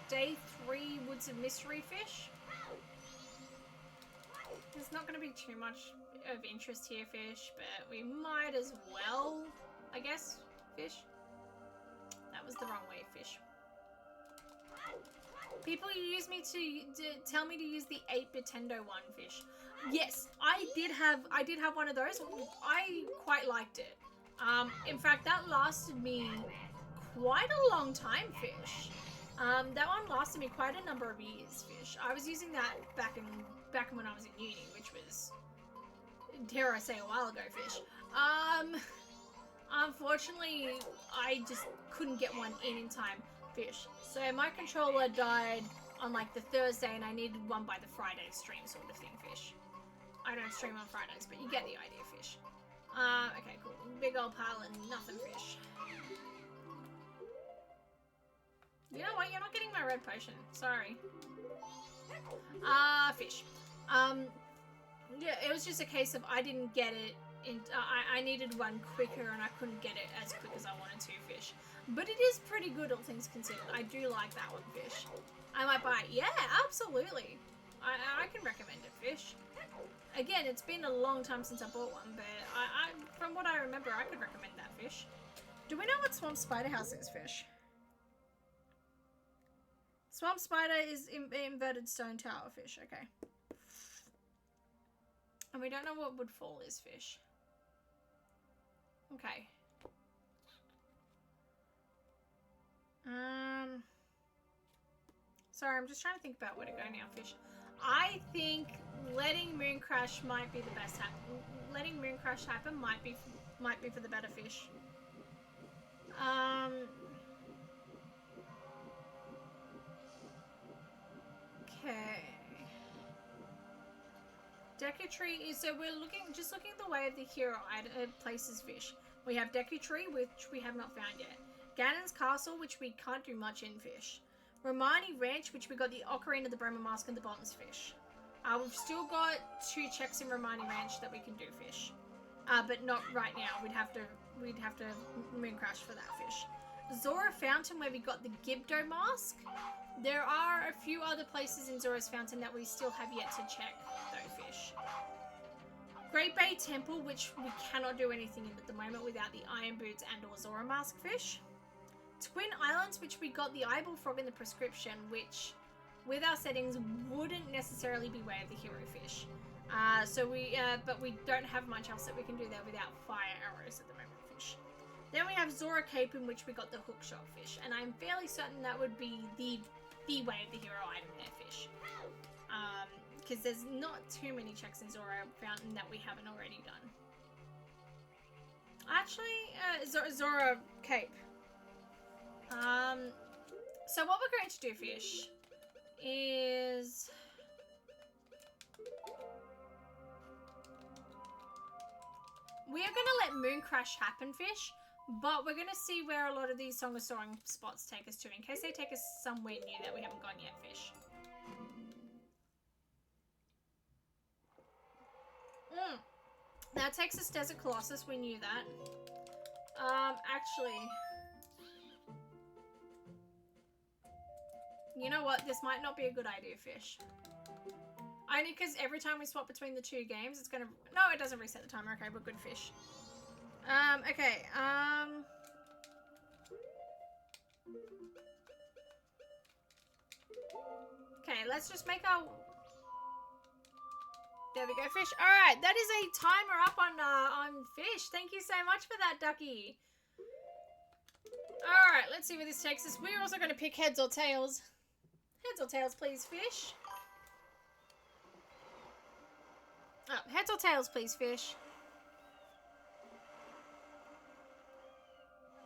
Day 3 Woods of Mystery fish. There's not going to be too much of interest here, fish, but we might as well, I guess, fish. That was the wrong way, fish. People use me to tell me to use the 8-Bitendo one, fish. Yes, I did have one of those. I quite liked it. In fact, that lasted me quite a long time, fish. That one lasted me quite a number of years, fish. I was using that back when I was in uni, which was, dare I say, a while ago, fish. Unfortunately, I just couldn't get one in time, fish. So my controller died on like the Thursday and I needed one by the Friday stream sort of thing, fish. I don't stream on Fridays, but you get the idea, fish. Okay, cool. Big old pile and nothing, fish. You know what? You're not getting my red potion. Sorry. Fish. Yeah, it was just a case of I didn't get it. I needed one quicker and I couldn't get it as quick as I wanted to, fish. But it is pretty good, all things considered. I do like that one, fish. I might buy it. Yeah, absolutely. I can recommend it, fish. Again, it's been a long time since I bought one, but from what I remember, I could recommend that, fish. Do we know what Swamp Spider House is, fish? Swamp Spider is inverted stone tower, fish. Okay. And we don't know what Woodfall is, fish. Okay. Sorry, I'm just trying to think about where to go now, fish. I think letting Moon Crash might be the best letting Moon Crash happen might be for the better, fish. Okay. Deku Tree is, so we're just looking at the way of the hero places, fish. We have Deku Tree, which we have not found yet. Ganon's Castle, which we can't do much in, fish. Romani Ranch, which we got the Ocarina, the Bremer Mask, and the Bonds, fish. We've still got 2 checks in Romani Ranch that we can do, fish. But not right now. We'd have to Moon Crash for that, fish. Zora Fountain, where we got the Gibdo Mask. There are a few other places in Zora's Fountain that we still have yet to check, though, fish. Great Bay Temple, which we cannot do anything in at the moment without the Iron Boots and or Zora Mask, fish. Twin Islands, which we got the Eyeball Frog in the prescription, which, with our settings, wouldn't necessarily be Way of the Hero, fish. But we don't have much else that we can do there without fire arrows at the moment, fish. Then we have Zora Cape, in which we got the Hookshot, fish, and I'm fairly certain that would be the Way of the Hero item there, fish. Because there's not too many checks in Zora Fountain that we haven't already done. Actually, Zora Cape. So what we're going to do, fish, is we are going to let Moon Crash happen, fish, but we're going to see where a lot of these Song of Soaring spots take us to, in case they take us somewhere new that we haven't gone yet, fish. That takes us Desert Colossus, we knew that. Actually, you know what? This might not be a good idea, fish. Only because every time we swap between the 2 games, it's gonna... No, it doesn't reset the timer. Okay, we're good, fish. Okay, okay, let's just make our... There we go, fish. Alright, that is a timer up on fish. Thank you so much for that, ducky. Alright, let's see where this takes us. We're also going to pick heads or tails. Heads or tails, please, fish? Oh, heads or tails, please, fish?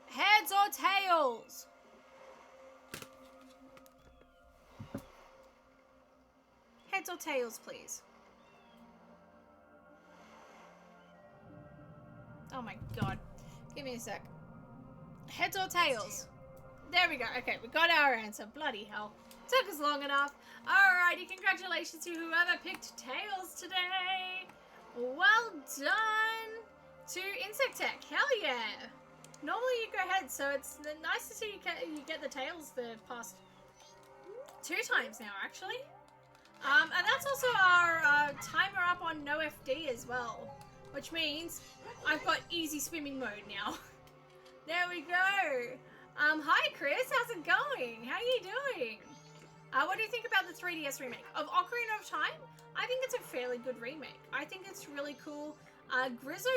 Heads or tails? Heads or tails, please? Oh my god. Give me a sec. Heads or tails? There we go. Okay, we got our answer. Bloody hell. Took us long enough. Alrighty, congratulations to whoever picked tails today. Well done to Insect Tech. Hell yeah. Normally you go heads, so it's nice to see you get the tails the past 2 times now, actually. And that's also our timer up on no FD as well, which means I've got easy swimming mode now. There we go. Hi Chris, how's it going? How are you doing? What do you think about the 3DS remake of Ocarina of Time? I think it's a fairly good remake. I think it's really cool. Grizzo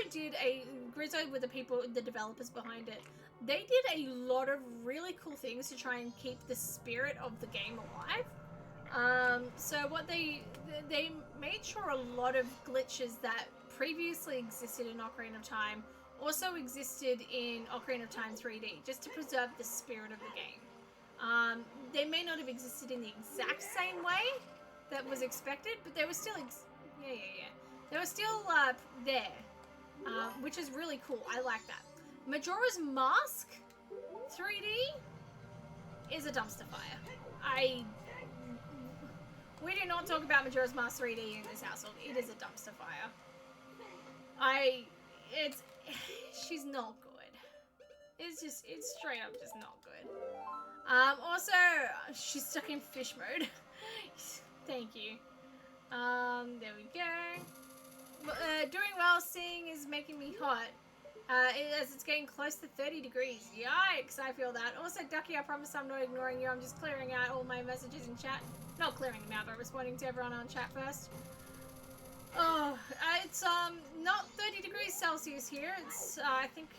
with the developers behind it, they did a lot of really cool things to try and keep the spirit of the game alive. So what they made sure a lot of glitches that previously existed in Ocarina of Time also existed in Ocarina of Time 3D, just to preserve the spirit of the game. They may not have existed in the exact same way that was expected, but they were still they were still there, which is really cool. I like that. Majora's Mask 3D is a dumpster fire. We do not talk about Majora's Mask 3D in this household. It is a dumpster fire. She's not good. It's straight up just not good. Also, she's stuck in fish mode. Thank you. There we go. Doing well, seeing is making me hot. As it's getting close to 30 degrees. Yikes, I feel that. Also, Ducky, I promise I'm not ignoring you. I'm just clearing out all my messages in chat. Not clearing them out, but responding to everyone on chat first. Oh, it's not 30 degrees Celsius here. It's I think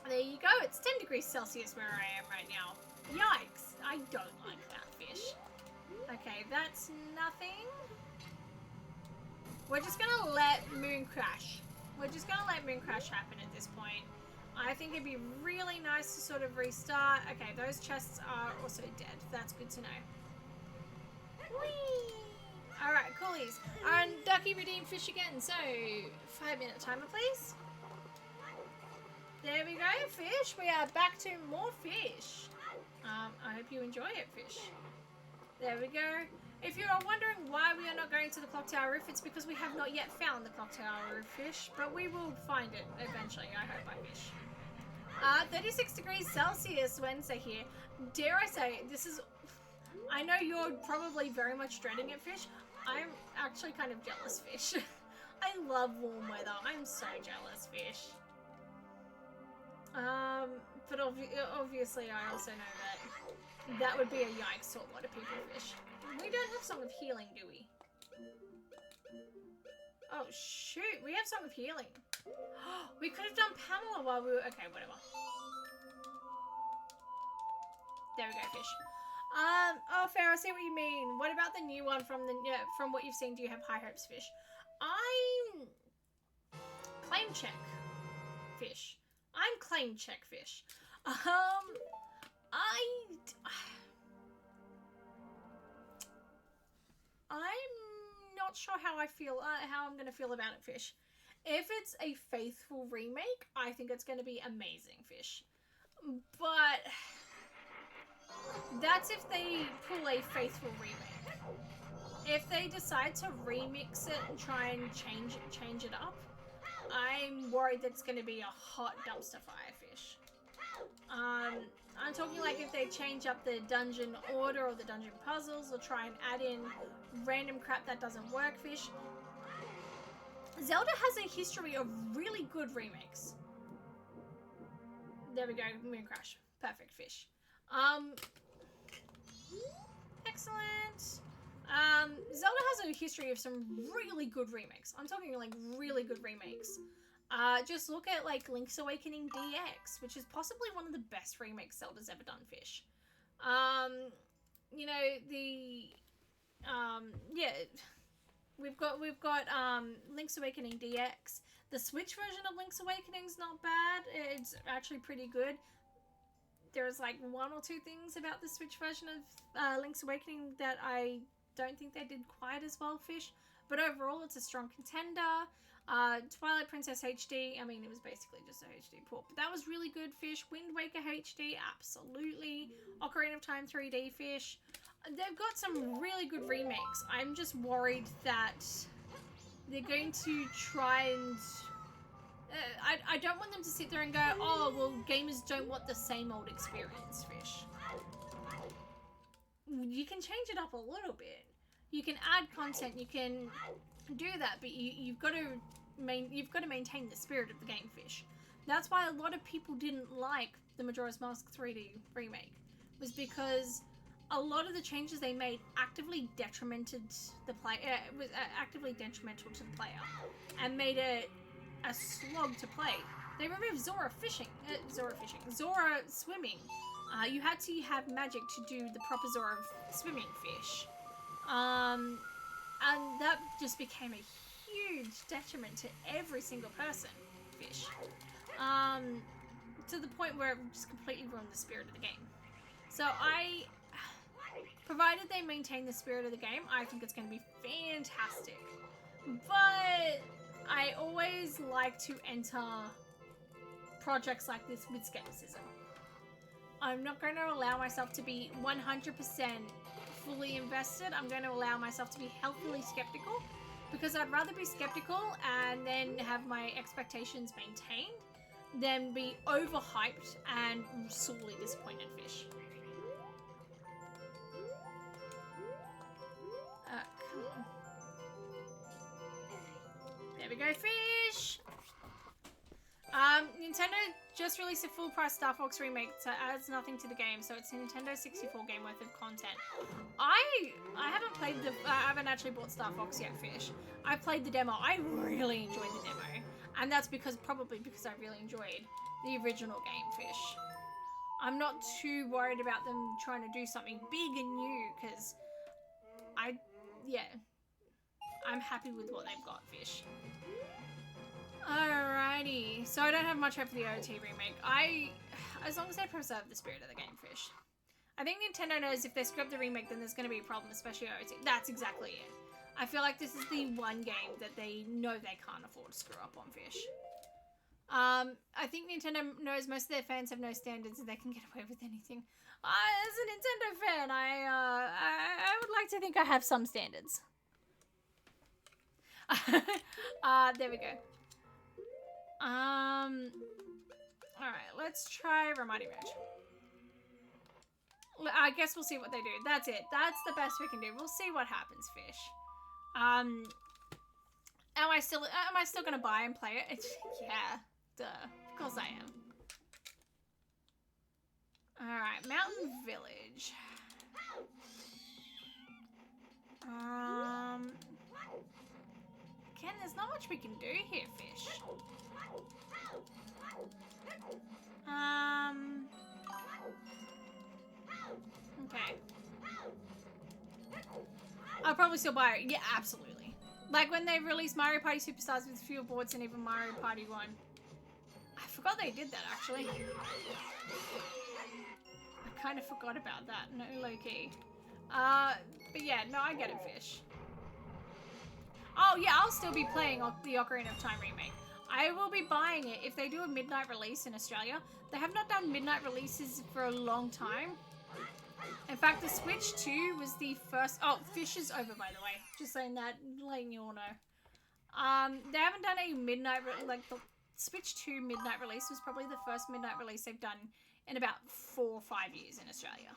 there you go. It's 10 degrees Celsius where I am right now. Yikes! I don't like that fish. Okay, that's nothing. We're just gonna let Moon Crash. We're just gonna let Moon Crash happen at this point. I think it'd be really nice to sort of restart. Okay, those chests are also dead. That's good to know. Whee! Alright, coolies. And Ducky redeemed fish again, so 5-minute timer, please. There we go, fish. We are back to more fish. I hope you enjoy it, fish. There we go. If you are wondering why we are not going to the Clock Tower Roof, it's because we have not yet found the Clock Tower Roof, fish, but we will find it eventually, I hope, I fish. 36 degrees Celsius Wednesday here. Dare I say, this is... I know you're probably very much dreading it, fish. I'm actually kind of jealous, fish. I love warm weather. I'm so jealous, fish. But obviously I also know that would be a yikes to a lot of people, fish. We don't have Song of Healing, do we? Oh, shoot. We have Song of Healing. We could have done Pamela while we were... Okay, whatever. There we go, fish. Oh, fair. I see what you mean. What about the new one from what you've seen? Do you have high hopes, fish? I'm claim check, fish. I'm claim check, fish. I'm not sure how I feel. How I'm gonna feel about it, fish. If it's a faithful remake, I think it's gonna be amazing, fish. But that's if they pull a faithful remake. If they decide to remix it and try and change it up, I'm worried that it's going to be a hot dumpster fire, fish. I'm talking like if they change up the dungeon order or the dungeon puzzles or try and add in random crap that doesn't work, fish. Zelda has a history of really good remakes. There we go, Moon Crash. Perfect, fish. Excellent. Zelda has a history of some really good remakes. I'm talking like really good remakes. Just look at like Link's Awakening DX, which is possibly one of the best remakes Zelda's ever done, fish. You know, yeah, we've got Link's Awakening DX. The Switch version of Link's Awakening's not bad. It's actually pretty good. There's like one or two things about the Switch version of Link's Awakening that I don't think they did quite as well, Fish. But overall, it's a strong contender. Twilight Princess HD, I mean, it was basically just a HD port, but that was really good, Fish. Wind Waker HD, absolutely. Ocarina of Time 3D, Fish. They've got some really good remakes. I'm just worried that they're going to try and... I don't want them to sit there and go, oh, well, gamers don't want the same old experience, Fish. You can change it up a little bit. You can add content, you can do that, but you've got to maintain the spirit of the game, Fish. That's why a lot of people didn't like the Majora's Mask 3D remake, was because a lot of the changes they made actively detrimented the player. It was actively detrimental to the player, and made it a slog to play. They removed Zora swimming. You had to have magic to do the proper Zora swimming, Fish. And that just became a huge detriment to every single person, Fish. To the point where it just completely ruined the spirit of the game. So provided they maintain the spirit of the game, I think it's going to be fantastic. But I always like to enter projects like this with skepticism. I'm not going to allow myself to be 100% fully invested. I'm going to allow myself to be healthily skeptical, because I'd rather be skeptical and then have my expectations maintained than be overhyped and sorely disappointed, Fish. Come on. There we go, Fish! Nintendo just released a full-price Star Fox remake, so it adds nothing to the game, so it's a Nintendo 64 game worth of content. I haven't actually bought Star Fox yet, Fish. I played the demo. I really enjoyed the demo, and that's probably because I really enjoyed the original game, Fish. I'm not too worried about them trying to do something big and new, because I'm happy with what they've got, Fish. Alrighty, so I don't have much hope for the OT remake. As long as they preserve the spirit of the game, Fish. I think Nintendo knows if they screw up the remake, then there's going to be a problem, especially OT. That's exactly it. I feel like this is the one game that they know they can't afford to screw up on, Fish. I think Nintendo knows most of their fans have no standards and they can get away with anything. As a Nintendo fan, I would like to think I have some standards. There we go. Alright, let's try Ramadi Ridge. I guess we'll see what they do. That's it. That's the best we can do. We'll see what happens, Fish. Am I still gonna buy and play it? Yeah, duh. Of course I am. Alright, Mountain Village. Again, there's not much we can do here, Fish. Okay. I'll probably still buy it. Yeah, absolutely. Like when they released Mario Party Superstars with fewer boards and even Mario Party 1. I forgot they did that, actually. I kind of forgot about that. No, low-key. But yeah, no, I get it, Fish. Oh, yeah, I'll still be playing the Ocarina of Time remake. I will be buying it if they do a midnight release in Australia. They have not done midnight releases for a long time. In fact, the Switch 2 was the first... Oh, Fish is over, by the way. Just saying that, letting you all know. They haven't done a midnight... Like, the Switch 2 midnight release was probably the first midnight release they've done in about 4 or 5 years in Australia.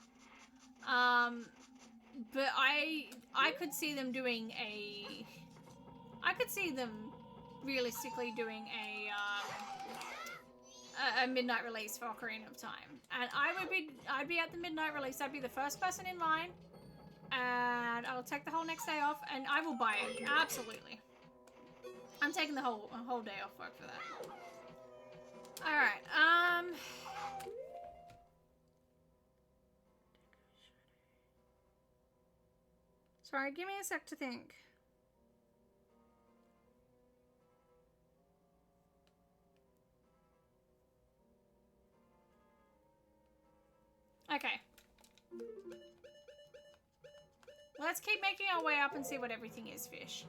But I could see them doing a... I could see them realistically doing a midnight release for Ocarina of Time, and I'd be at the midnight release. I'd be the first person in line, and I'll take the whole next day off, and I will buy it. Absolutely, I'm taking the whole day off work for that. All right, Sorry, give me a sec to think. Okay. Let's keep making our way up and see what everything is, fish.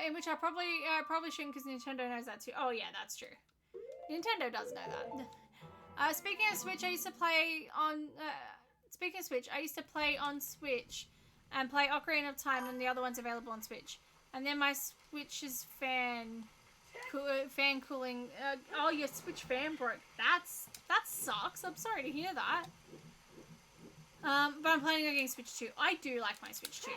In which I probably shouldn't, because Nintendo knows that too. Oh yeah, that's true. Nintendo does know that. Speaking of Switch, I used to play on. Speaking of Switch, I used to play on Switch, and play Ocarina of Time, and the other one's available on Switch. And then my Switch's fan cooling. Oh, your Switch fan broke. That sucks. I'm sorry to hear that. But I'm planning on getting Switch 2. I do like my Switch 2.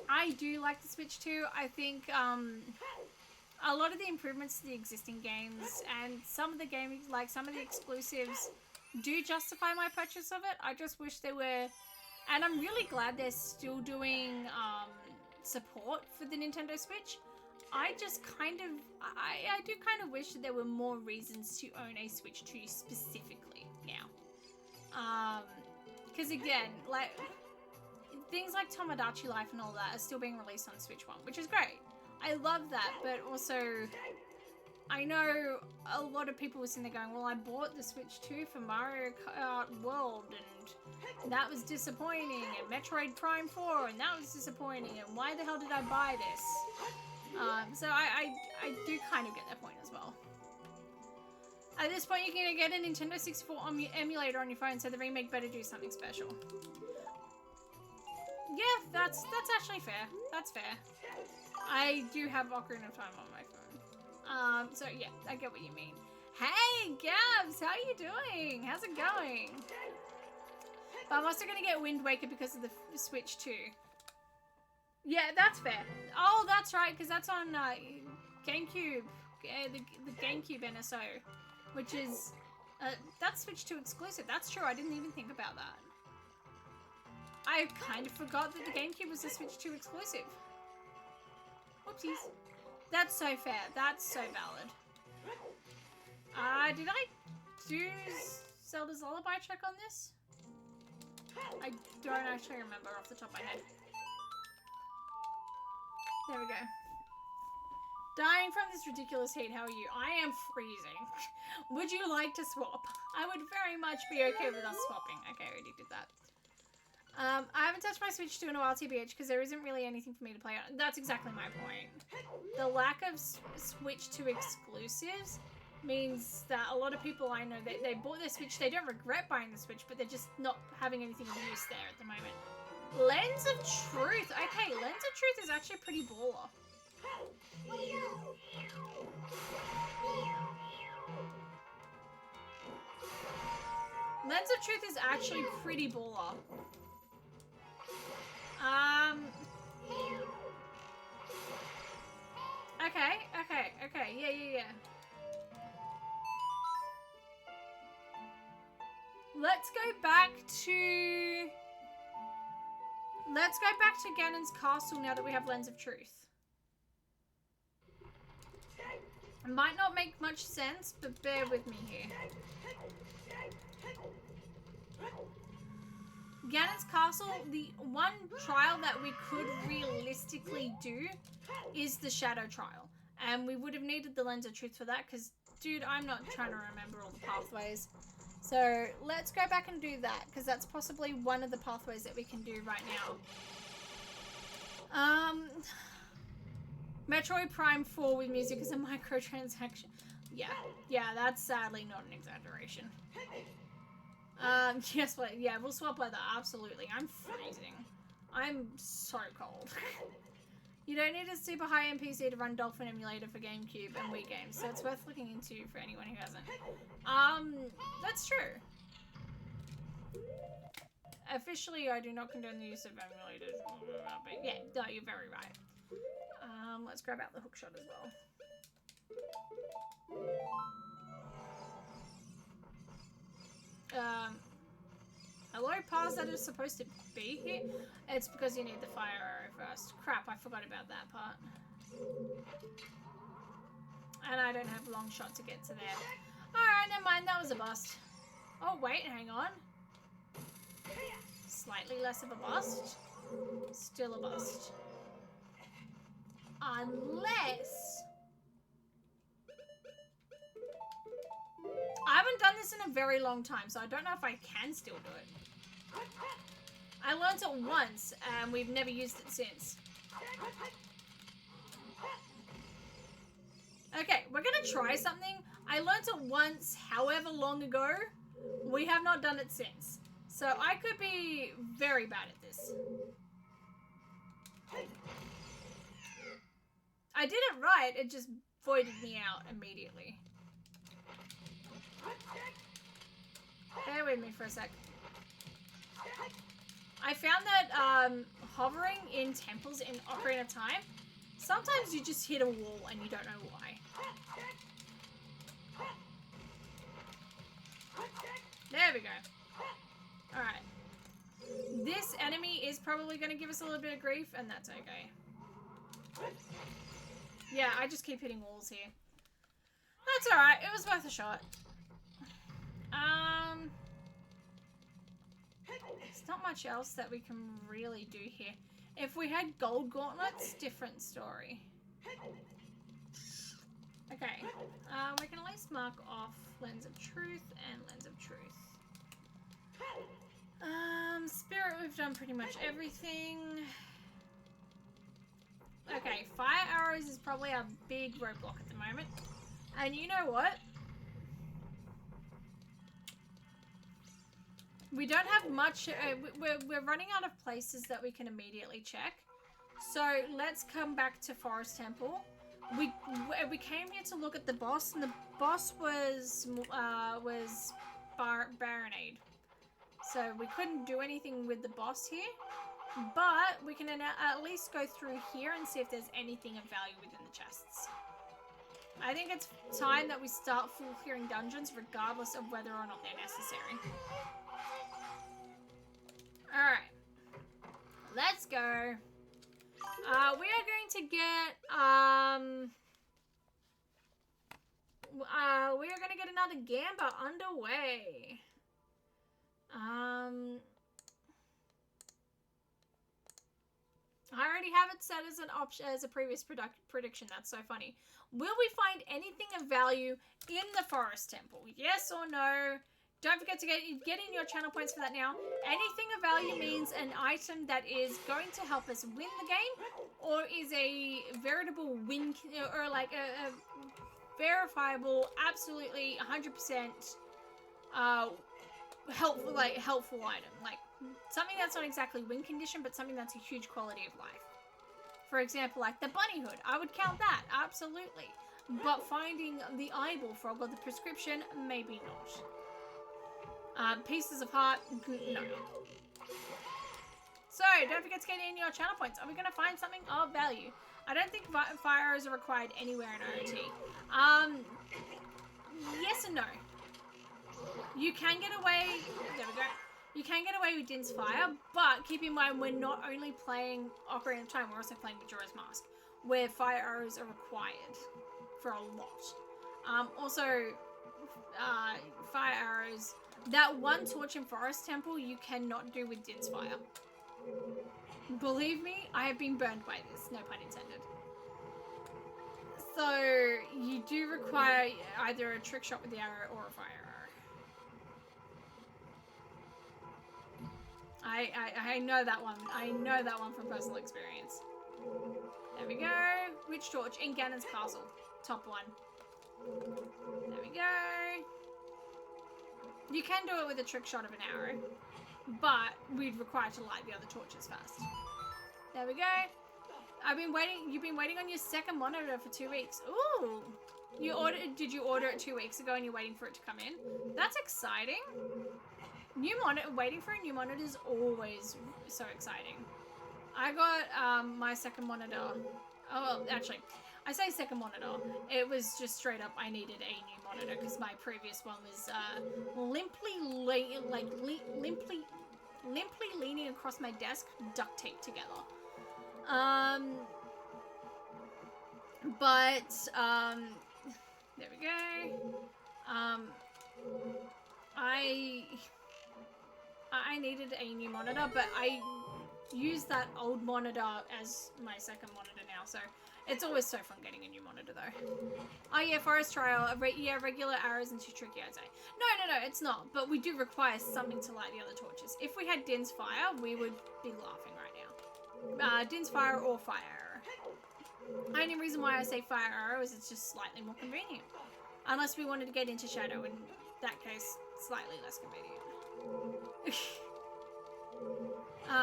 I do like the Switch 2. I think a lot of the improvements to the existing games and some of the games, like some of the exclusives, do justify my purchase of it. I just wish they were, and I'm really glad they're still doing support for the Nintendo Switch. I just kind of, I do kind of wish that there were more reasons to own a Switch 2 specifically now. Because again, like, things like Tomodachi Life and all that are still being released on Switch 1, which is great. I love that, but also, I know a lot of people were sitting there going, well, I bought the Switch 2 for Mario Kart World, and that was disappointing, and Metroid Prime 4, and that was disappointing, and why the hell did I buy this? So I do kind of get that point as well. At this point, you can get a Nintendo 64 emulator on your phone, so the remake better do something special. Yeah, that's actually fair. That's fair. I do have Ocarina of Time on my phone. So yeah, I get what you mean. Hey, Gabs, how are you doing? How's it going? But I'm also going to get Wind Waker because of the Switch 2. Yeah, that's fair. Oh, that's right, because that's on GameCube. The GameCube NSO. Which is, that's Switch 2 exclusive. That's true, I didn't even think about that. I kind of forgot that the GameCube was a Switch 2 exclusive. Whoopsies. That's so fair. That's so valid. Did I do Zelda's Lullaby check on this? I don't actually remember off the top of my head. There we go. Dying from this ridiculous heat, how are you? I am freezing. Would you like to swap? I would very much be okay with us swapping. Okay, I already did that. I haven't touched my Switch 2 in a while, TBH, because there isn't really anything for me to play on. That's exactly my point. The lack of Switch 2 exclusives means that a lot of people I know, they bought their Switch, they don't regret buying the Switch, but they're just not having anything of use there at the moment. Lens of Truth. Okay, Lens of Truth is actually pretty baller. Lens of Truth is actually pretty baller. Okay, yeah. Let's go back to Ganon's castle now that we have Lens of Truth. It might not make much sense, but bear with me here. Ganon's castle, the one trial that we could realistically do is the Shadow trial. And we would have needed the Lens of Truth for that, because, dude, I'm not trying to remember all the pathways. So, let's go back and do that, because that's possibly one of the pathways that we can do right now. Metroid Prime 4 with music is a microtransaction. Yeah, that's sadly not an exaggeration. Yes, but yeah, we'll swap weather, absolutely. I'm freezing. I'm so cold. You don't need a super high-end PC to run Dolphin emulator for GameCube and Wii games, so it's worth looking into for anyone who hasn't. That's true. Officially, I do not condone the use of emulators, but yeah, no, you're very right. Let's grab out the hookshot as well. Hello, pause that is supposed to be here. It's because you need the fire arrow first. Crap, I forgot about that part. And I don't have a long shot to get to there. Alright, never mind, that was a bust. Oh, wait, hang on. Slightly less of a bust. Still a bust. Unless... I haven't done this in a very long time, so I don't know if I can still do it. I learned it once, and we've never used it since. Okay, we're gonna try something. I learned it once, however long ago. We have not done it since. So I could be very bad at this. I did it right, it just voided me out immediately. Bear with me for a sec. I found that hovering in temples in Ocarina of Time, sometimes you just hit a wall and you don't know why. There we go. Alright. This enemy is probably going to give us a little bit of grief, and that's okay. Yeah, I just keep hitting walls here. That's alright, it was worth a shot. There's not much else that we can really do here. If we had gold gauntlets, different story. Okay, we can at least mark off Lens of Truth and Lens of Truth. Spirit, we've done pretty much everything. Okay, fire arrows is probably our big roadblock at the moment. And you know what? We don't have much, we're running out of places that we can immediately check. So let's come back to Forest Temple. We came here to look at the boss, and the boss was Baronade. So we couldn't do anything with the boss here, but we can at least go through here and see if there's anything of value within the chests. I think it's time that we start full clearing dungeons regardless of whether or not they're necessary. Alright. Let's go. We are going to get, we are going to get another Gamba underway. I already have it set as an option, as a previous prediction. That's so funny. Will we find anything of value in the Forest Temple? Yes or no? Don't forget to get in your channel points for that now. Anything of value means an item that is going to help us win the game, or is a veritable win, or like a verifiable, absolutely 100% helpful item. Like something that's not exactly win condition, but something that's a huge quality of life. For example, like the bunny hood, I would count that, absolutely. But finding the eyeball frog or the prescription, maybe not. Pieces of heart, no. So, don't forget to get in your channel points. Are we going to find something of value? I don't think fire arrows are required anywhere in OOT. Yes and no. You can get away, there we go. You can get away with Din's Fire, but keep in mind we're not only playing Ocarina of Time, we're also playing Majora's Mask, where fire arrows are required for a lot. Also, fire arrows, that one torch in Forest Temple you cannot do with Din's Fire. Believe me, I have been burned by this, no pun intended. So, you do require either a trick shot with the arrow or a fire arrow. I know that one. I know that one from personal experience. There we go. Witch torch in Ganon's castle. Top one. There we go. You can do it with a trick shot of an arrow, but we'd require to light the other torches first. There we go. You've been waiting on your second monitor for 2 weeks. Ooh. Did you order it 2 weeks ago and you're waiting for it to come in? That's exciting. Waiting for a new monitor is always so exciting. I got my second monitor. Oh, well, actually, I say second monitor. It was just straight up I needed a new monitor because my previous one was limply leaning across my desk, duct taped together. There we go. I needed a new monitor, but I use that old monitor as my second monitor now, so it's always so fun getting a new monitor though. Oh yeah, forest trial. Yeah, regular arrows and too tricky, I'd say. No, it's not. But we do require something to light the other torches. If we had Din's fire, we would be laughing right now. Din's fire or fire arrow. Only reason why I say fire arrow is it's just slightly more convenient. Unless we wanted to get into shadow, in that case, slightly less convenient.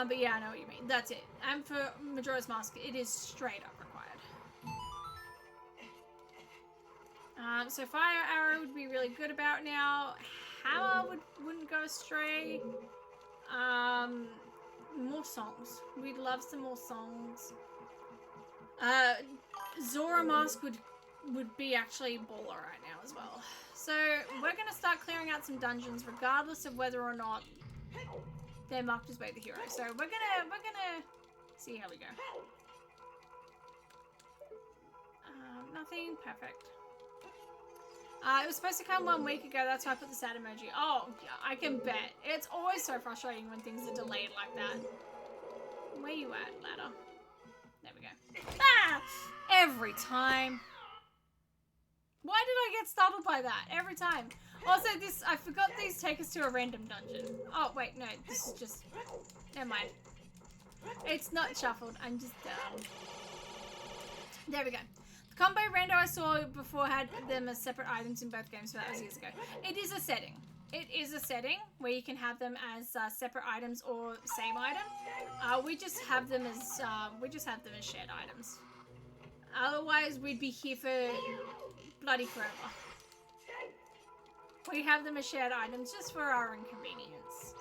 But yeah, I know what you mean. That's it. And for Majora's Mask, it is straight up required. So fire arrow would be really good about now. Hammer wouldn't go astray. More songs. We'd love some more songs. Zora Mask would be actually baller right now as well. So we're gonna start clearing out some dungeons regardless of whether or not they're marked as both the hero. So we're gonna see how we go. Nothing. Perfect. It was supposed to come 1 week ago, that's why I put the sad emoji. Oh, yeah, I can bet. It's always so frustrating when things are delayed like that. Where you at, ladder? There we go. Ah! Every time. Why did I get startled by that? Every time. Also, I forgot these take us to a random dungeon. Oh, wait, no, this is just... Never mind. It's not shuffled, I'm just dumb. There we go. The combo rando I saw before had them as separate items in both games, so that was years ago. It is a setting. It is a setting where you can have them as separate items or same item. We just have them as shared items. Otherwise, we'd be here for bloody forever. We have them as shared items just for our inconvenience.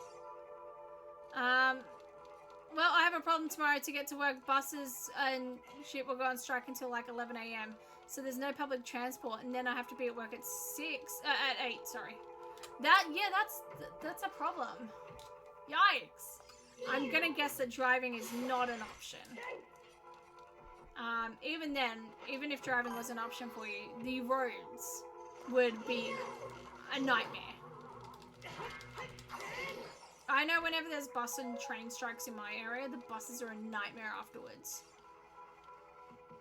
Well, I have a problem tomorrow to get to work. Buses and shit will go on strike until like 11 a.m. So there's no public transport, and then I have to be at work at 8, sorry. That's a problem. Yikes. I'm gonna guess that driving is not an option. Even then, even if driving was an option for you, the roads would be a nightmare. I know whenever there's bus and train strikes in my area, the buses are a nightmare afterwards.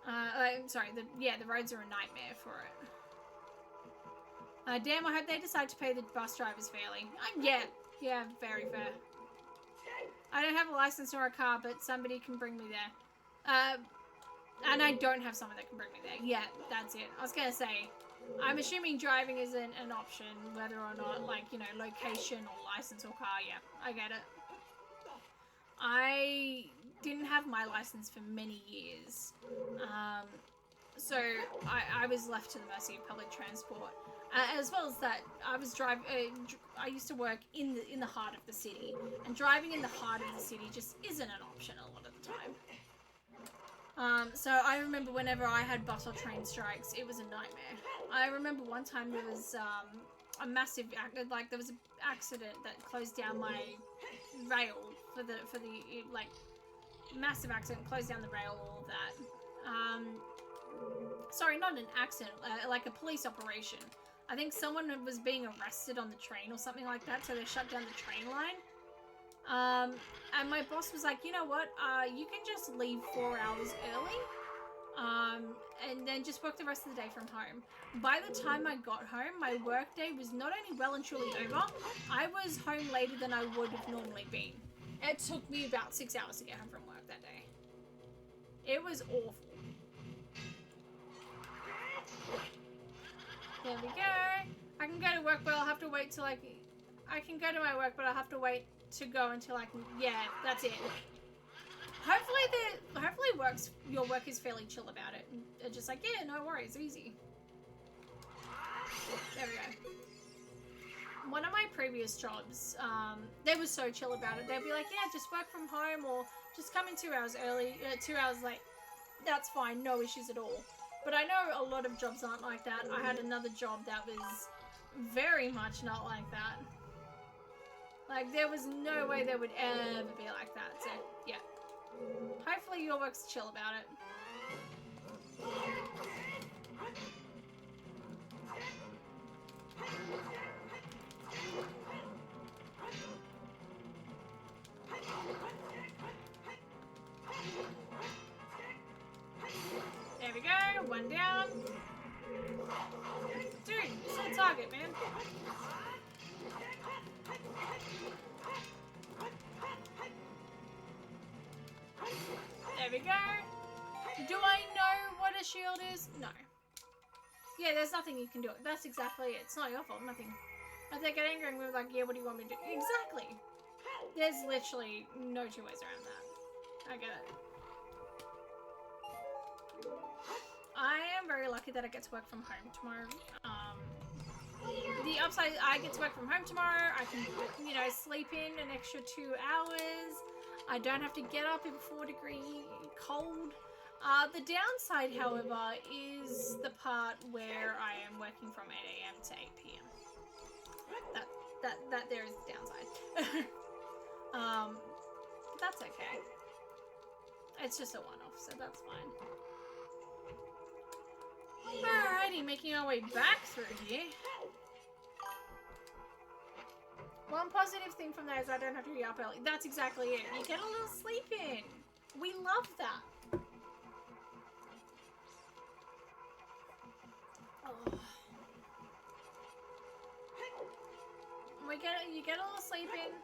The roads are a nightmare for it. Damn, I hope they decide to pay the bus drivers fairly. Yeah, very fair. I don't have a license nor a car, but somebody can bring me there. And I don't have someone that can bring me there. Yeah, that's it. I was gonna say, I'm assuming driving isn't an option, whether or not, like, you know, location or license or car. Yeah, I get it. I didn't have my license for many years. So I was left to the mercy of public transport. As well as that, I used to work in the heart of the city, and driving in the heart of the city just isn't an option a lot of the time. So I remember whenever I had bus or train strikes, it was a nightmare. I remember one time there was a massive, there was an accident that closed down my rail for the massive accident, closed down the rail, all of that. Sorry, not an accident, like a police operation. I think someone was being arrested on the train or something like that, so they shut down the train line. And my boss was like, you know what, you can just leave 4 hours early, and then just work the rest of the day from home. By the time I got home, my work day was not only well and truly over, I was home later than I would have normally been. It took me about 6 hours to get home from work that day. It was awful. There we go. I can go to work, but I'll have to wait till I can go to my work, but I'll have to wait to go until I can. Yeah, that's it. Hopefully your work is fairly chill about it. And they're just like, yeah, no worries, easy. There we go. One of my previous jobs, they were so chill about it. They'd be like, yeah, just work from home or just come in 2 hours early, 2 hours late. That's fine, no issues at all. But I know a lot of jobs aren't like that. I had another job that was very much not like that. Like, there was no way they would ever be like that. So, yeah. Hopefully your work's chill about it. one down. Dude, it's a target, man. There we go. Do I know what a shield is? No. Yeah, there's nothing you can do. That's exactly it. It's not your fault. Nothing. If they get angry and we're like, yeah, what do you want me to do? Exactly. There's literally no two ways around that. I get it. I am very lucky that I get to work from home tomorrow. The upside, I get to work from home tomorrow. I can, you know, sleep in an extra 2 hours. I don't have to get up in 4-degree cold. The downside, however, is the part where I am working from 8 AM to 8 PM. That there is the downside. That's okay. It's just a one-off, so that's fine. Alrighty, making our way back through here. One positive thing from that is I don't have to be up early. That's exactly it. You get a little sleep in. We love that. Oh. You get a little sleep in.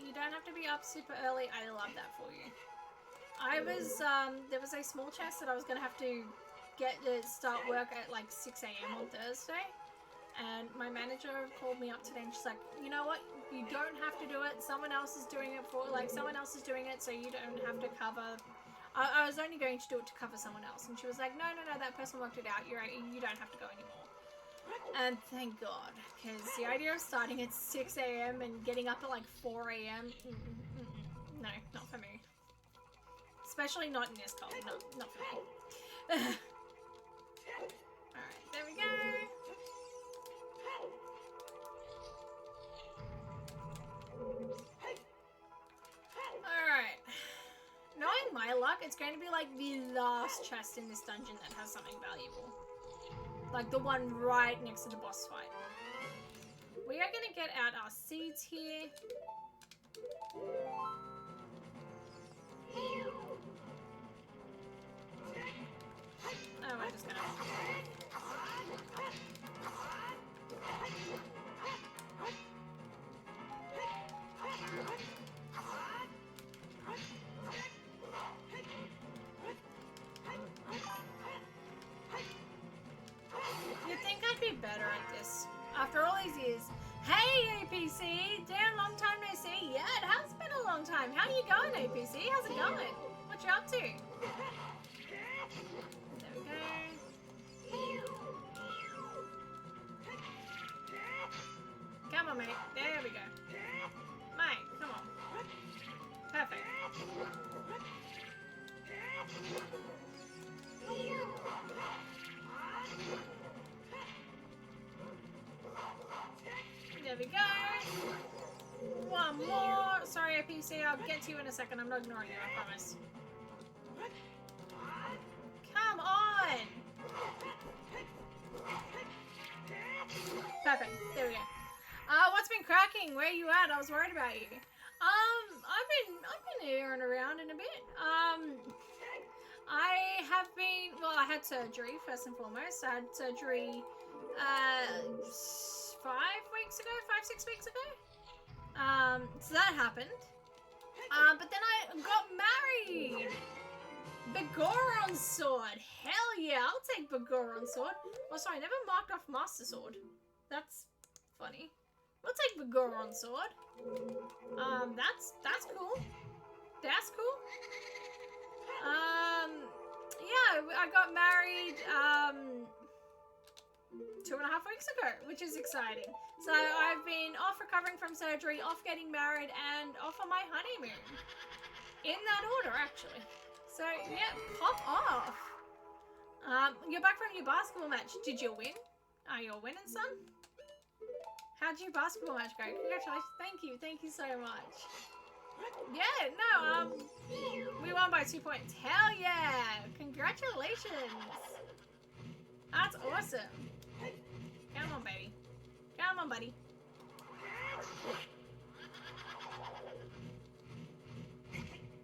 You don't have to be up super early. I love that for you. I was there was a small chest that I was gonna have to get to start work at like 6 AM on Thursday, and my manager called me up today and she's like, you know what, you don't have to do it, someone else is doing it for, like, someone else is doing it, so you don't have to cover. I was only going to do it to cover someone else, and she was like, no, that person worked it out, you don't have to go anymore. And thank God, because the idea of starting at 6 AM and getting up at like 4 AM, no, not for me. Especially not in this cold, not for me. Alright, there we go. Alright. Knowing my luck, it's going to be like the last chest in this dungeon that has something valuable. Like the one right next to the boss fight. We are going to get out our seeds here. Oh, we're just gonna... You'd think I'd be better at this. After all these years. Hey, APC! Damn, long time no see. Yeah, it has been a long time. How are you going, APC? How's it going? What you up to? There we go. Come on, mate. There we go. Mate, come on. Perfect. There we go. One more. Sorry, APC. I'll get to you in a second. I'm not ignoring you, I promise. Come on. Perfect. There we go. What's been cracking? Where are you at? I was worried about you. I've been here and around in a bit. I have been, well, I had surgery first and foremost. I had surgery 6 weeks ago. So that happened. But then I got married. Begoron sword. Hell yeah, I'll take Begoron sword. Oh, sorry, I never marked off Master Sword. That's funny. We'll take Begoron sword. That's cool. That's cool. Yeah, I got married 2.5 weeks ago, which is exciting. So I've been off recovering from surgery, off getting married, and off on my honeymoon. In that order, actually. So yeah, pop off. You're back from your basketball match. Did you win? Are you winning, son? How'd your basketball match go? Congratulations. Thank you so much. Yeah, no, we won by 2 points. Hell yeah! Congratulations! That's awesome. Come on, baby. Come on, buddy.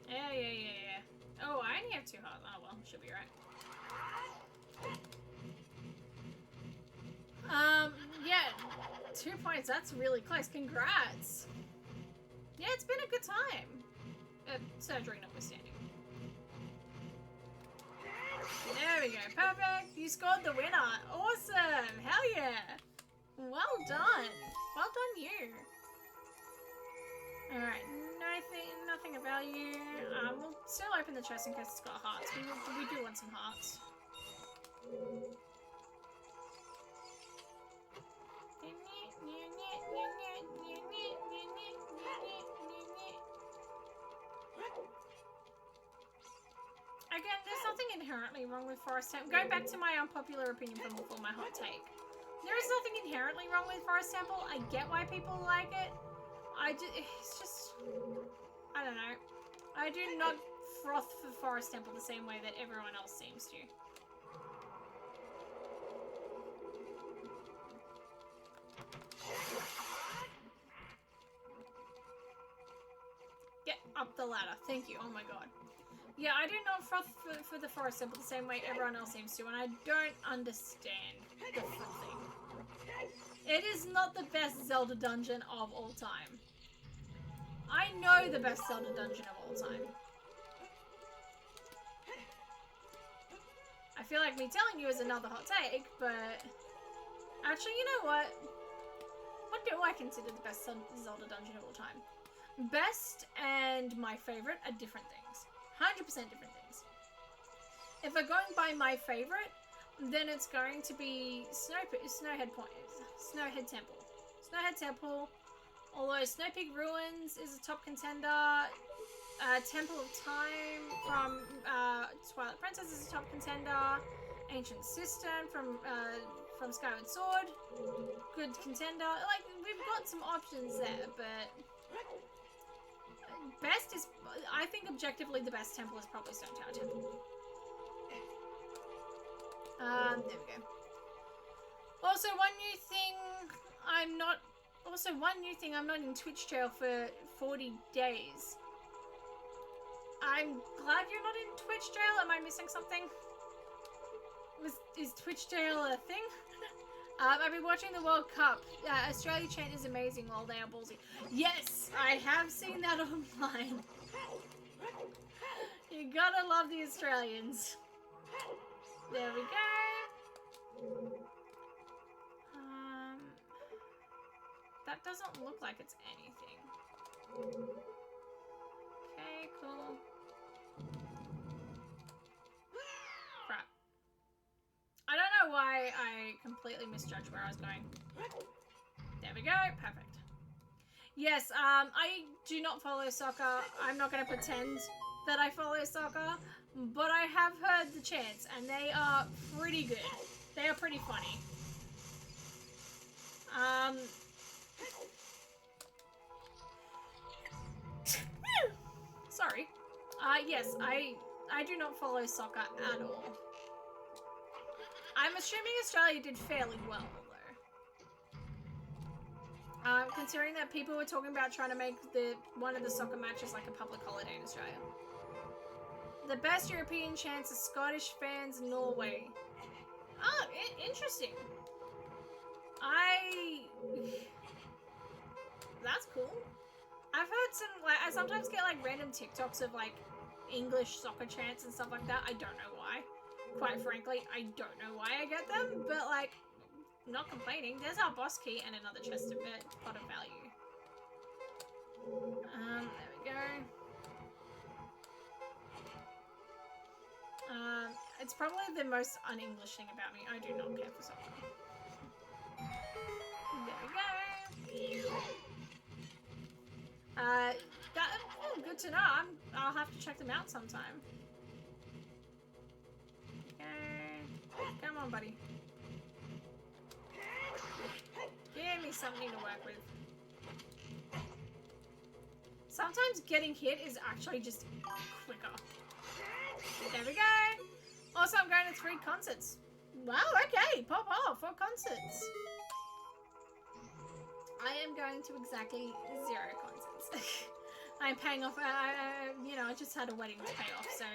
Yeah. Oh, I only have 2 hearts. Oh, well, should be right. 2 points. That's really close. Congrats. Yeah, it's been a good time. Surgery notwithstanding. There we go. Perfect. You scored the winner. Awesome. Hell yeah. Well done. Well done you. Alright. Nothing of value. We'll still open the chest in case it's got hearts. We do want some hearts. Again, there's nothing inherently wrong with Forest Temple. Go back to my unpopular opinion from before, my hot take. There is nothing inherently wrong with Forest Temple. I get why people like it. It's just, I don't know. I do not froth for Forest Temple the same way that everyone else seems to. Get up the ladder. Thank you. Oh my god. Yeah, I do not froth for the Forest Temple the same way everyone else seems to, and I don't understand the frothing. It is not the best Zelda dungeon of all time. I know the best Zelda dungeon of all time. I feel like me telling you is another hot take, but... Actually, you know what? What do I consider the best Zelda dungeon of all time? Best and my favorite are different things. 100% different things. If we're going by my favorite, then it's going to be Snowhead Temple. Snowhead Temple, although Snow Peak Ruins is a top contender. Temple of Time from Twilight Princess is a top contender. Ancient Cistern from Skyward Sword, good contender. Like, we've got some options there, but best is, I think objectively the best temple is probably Stone Tower Temple. There we go. Also, one new thing I'm not in Twitch jail for 40 days. I'm glad you're not in Twitch jail. Am I missing something? Is Twitch jail a thing? I've been watching the World Cup. Australia chant is amazing while they are ballsy. Yes, I have seen that online. You gotta love the Australians. There we go. That doesn't look like it's anything. Okay, cool. Crap. I don't know why I completely misjudged where I was going. There we go. Perfect. Yes, I do not follow soccer. I'm not going to pretend that I follow soccer, but I have heard the chants, and they are pretty good. They are pretty funny. Sorry. Yes, I do not follow soccer at all. I'm assuming Australia did fairly well, though. Considering that people were talking about trying to make one of the soccer matches like a public holiday in Australia. The best European chants are Scottish fans, Norway. Oh, interesting. That's cool. I've heard some, like, I sometimes get like random TikToks of like English soccer chants and stuff like that. I don't know why. Quite frankly, I don't know why I get them, but like, not complaining. There's our boss key and another chest of it, pot of value. There we go. It's probably the most un-English thing about me. I do not care for soccer. There we go. Good to know. I'll have to check them out sometime. Okay. Come on, buddy. Give me something to work with. Sometimes getting hit is actually just quicker. There we go. Also, I'm going to 3 concerts. Wow, okay. Pop off. 4 concerts. I am going to exactly 0 concerts. I'm paying off, you know, I just had a wedding to pay off, so.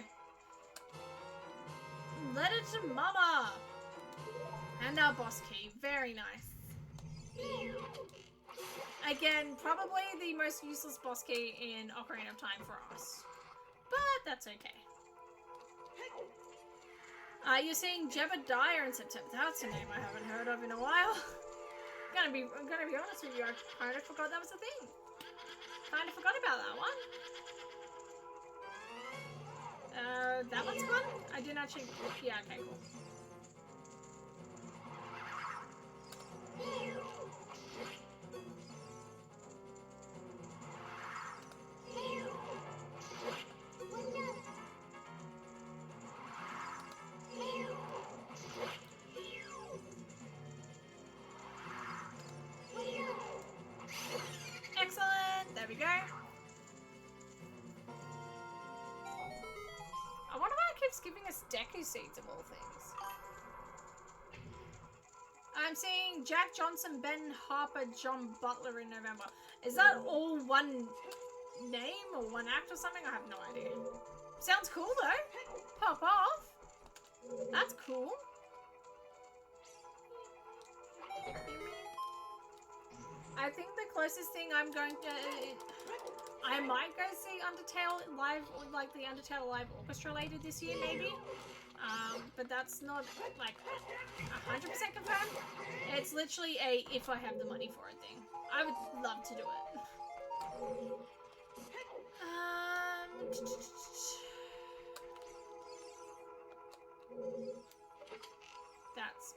Letter to Mama! And our boss key. Very nice. Again, probably the most useless boss key in Ocarina of Time for us. But that's okay. You're seeing Jebediah in September. That's a name I haven't heard of in a while. I'm gonna be honest with you, I kind of forgot that was a thing. Kind of forgot about that one. That one's fun? I didn't actually... Yeah, okay, cool. Excellent! There we go. I wonder why it keeps giving us Deku Seeds of all things. I'm seeing Jack Johnson, Ben Harper, John Butler in November. Is that all one name or one act or something? I have no idea. Sounds cool though. Pop off. That's cool. I think the closest thing I'm going to... I might go see Undertale live, like the Undertale live orchestra later this year, maybe. But that's not like 100% confirmed. It's literally a if I have the money for it thing. I would love to do it. That's...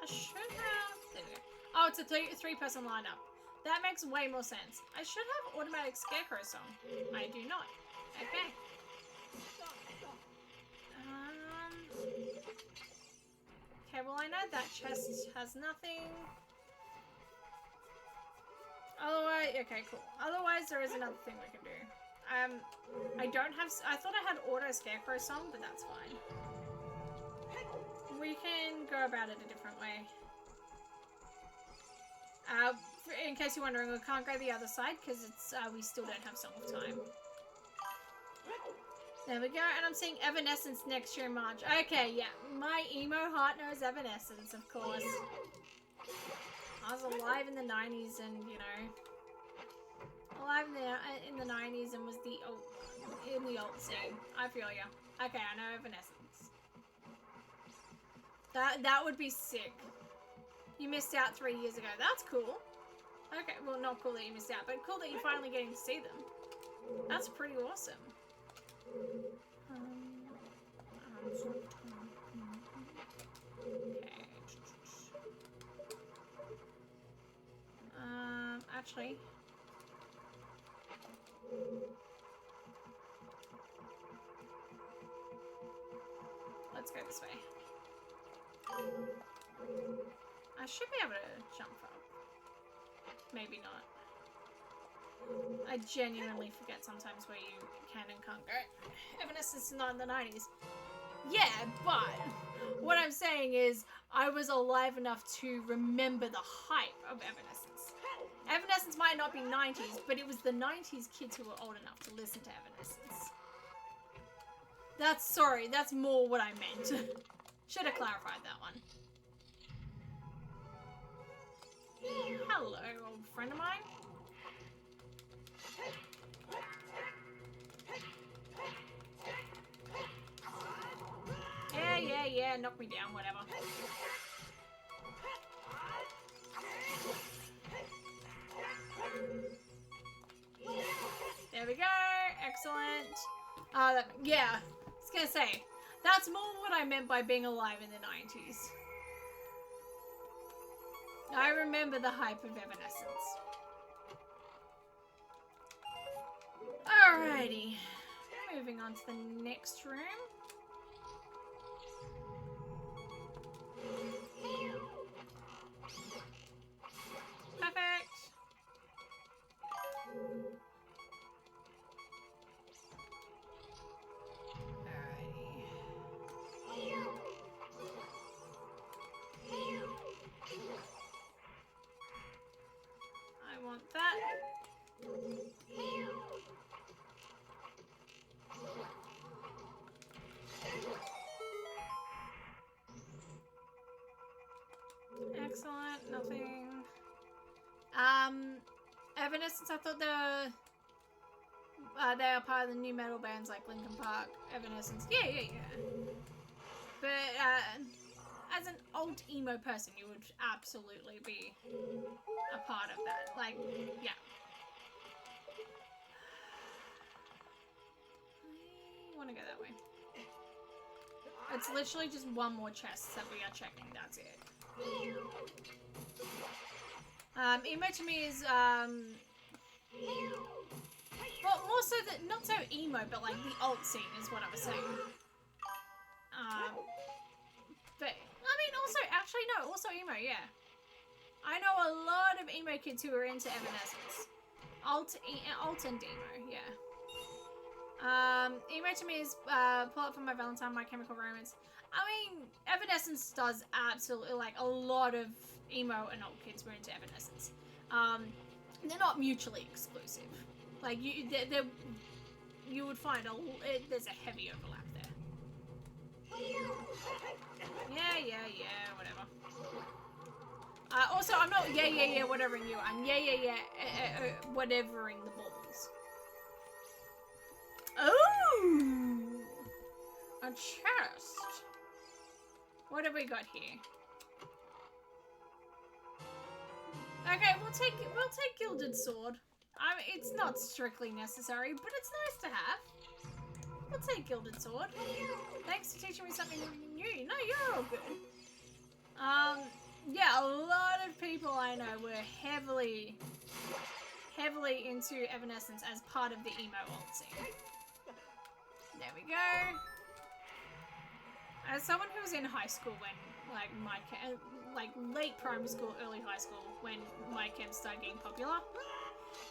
I should have... There we go. Oh, it's a three-person lineup. That makes way more sense. I should have automatic Scarecrow song. I do not. Okay. Okay, well I know that chest has nothing. Otherwise, okay, cool. Otherwise, there is another thing we can do. I don't have... I thought I had auto Scarecrow song, but that's fine. We can go about it a different way. In case you're wondering, we can't go the other side because it's we still don't have Song of Time. There we go, and I'm seeing Evanescence next year in March. Okay, yeah, my emo heart knows Evanescence, of course. I was alive in the 90s, and you know, alive in the 90s, and was in the alt scene. I feel ya. Okay, I know Evanescence. That would be sick. You missed out 3 years ago. That's cool. Okay, well, not cool that you missed out, but cool that you're finally getting to see them. That's pretty awesome. Okay. Actually... Let's go this way. I should be able to jump up. Maybe not. I genuinely forget sometimes where you can and can't go. Evanescence is not in the 90s. Yeah, but what I'm saying is I was alive enough to remember the hype of Evanescence. Evanescence might not be 90s, but it was the 90s kids who were old enough to listen to Evanescence. That's more what I meant. Should have clarified that one. Hello, old friend of mine. Yeah, knock me down, whatever. There we go, excellent. Yeah, I was gonna say, that's more what I meant by being alive in the 90s. I remember the hype of Evanescence. Alrighty, moving on to the next room. Perfect. Alrighty. I want that. Excellent. Nothing. Evanescence, I thought they are part of the new metal bands like Linkin Park, Evanescence. Yeah. But as an alt emo person, you would absolutely be a part of that. Like, yeah. I want to go that way. It's literally just one more chest that we are checking. That's it. Emo to me is well, more so that not so emo, but like the alt scene is what I was saying. But I mean, also actually no, also emo, yeah. I know a lot of emo kids who are into Evanescence, alt and emo, yeah. Emo to me is Pull Up For My Valentine, My Chemical Romance. I mean, Evanescence does absolutely, like, a lot of emo and alt kids were into Evanescence. They're not mutually exclusive. Like, you would find there's a heavy overlap there. Yeah, whatever. Also, I'm not yeah, whatevering you. I'm whatevering the balls. Oh! A chest. What have we got here? Okay, we'll take Gilded Sword. I mean, it's not strictly necessary, but it's nice to have. We'll take Gilded Sword. Thanks for teaching me something new. No, you're all good. Yeah, a lot of people I know were heavily into Evanescence as part of the emo alt scene. There we go. As someone who was in high school when, like late primary school, early high school, when my camp started getting popular,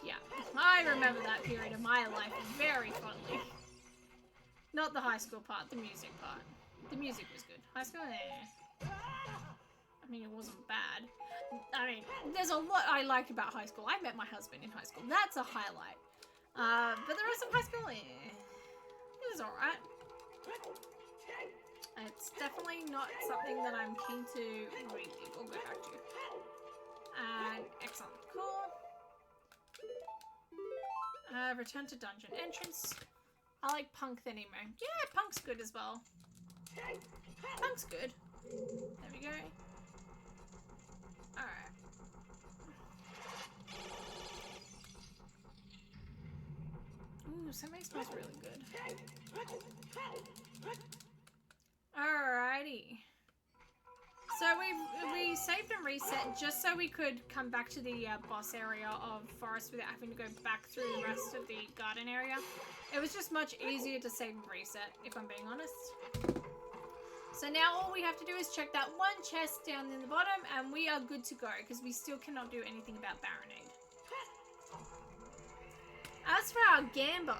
yeah, I remember that period of my life very fondly. Not the high school part, the music part. The music was good. High school, I mean, it wasn't bad. I mean, there's a lot I liked about high school. I met my husband in high school. That's a highlight. But the rest of high school, it was alright. It's definitely not something that I'm keen to relive or go back to. Excellent. Cool. Return to dungeon entrance. I like punk than emo. Yeah, punk's good as well. Punk's good. There we go. Alright. Ooh, somebody smells really good. Alrighty. So we saved and reset just so we could come back to the boss area of forest without having to go back through the rest of the garden area. It was just much easier to save and reset, if I'm being honest. So now all we have to do is check that one chest down in the bottom and we are good to go because we still cannot do anything about Baronade. As for our Gamba,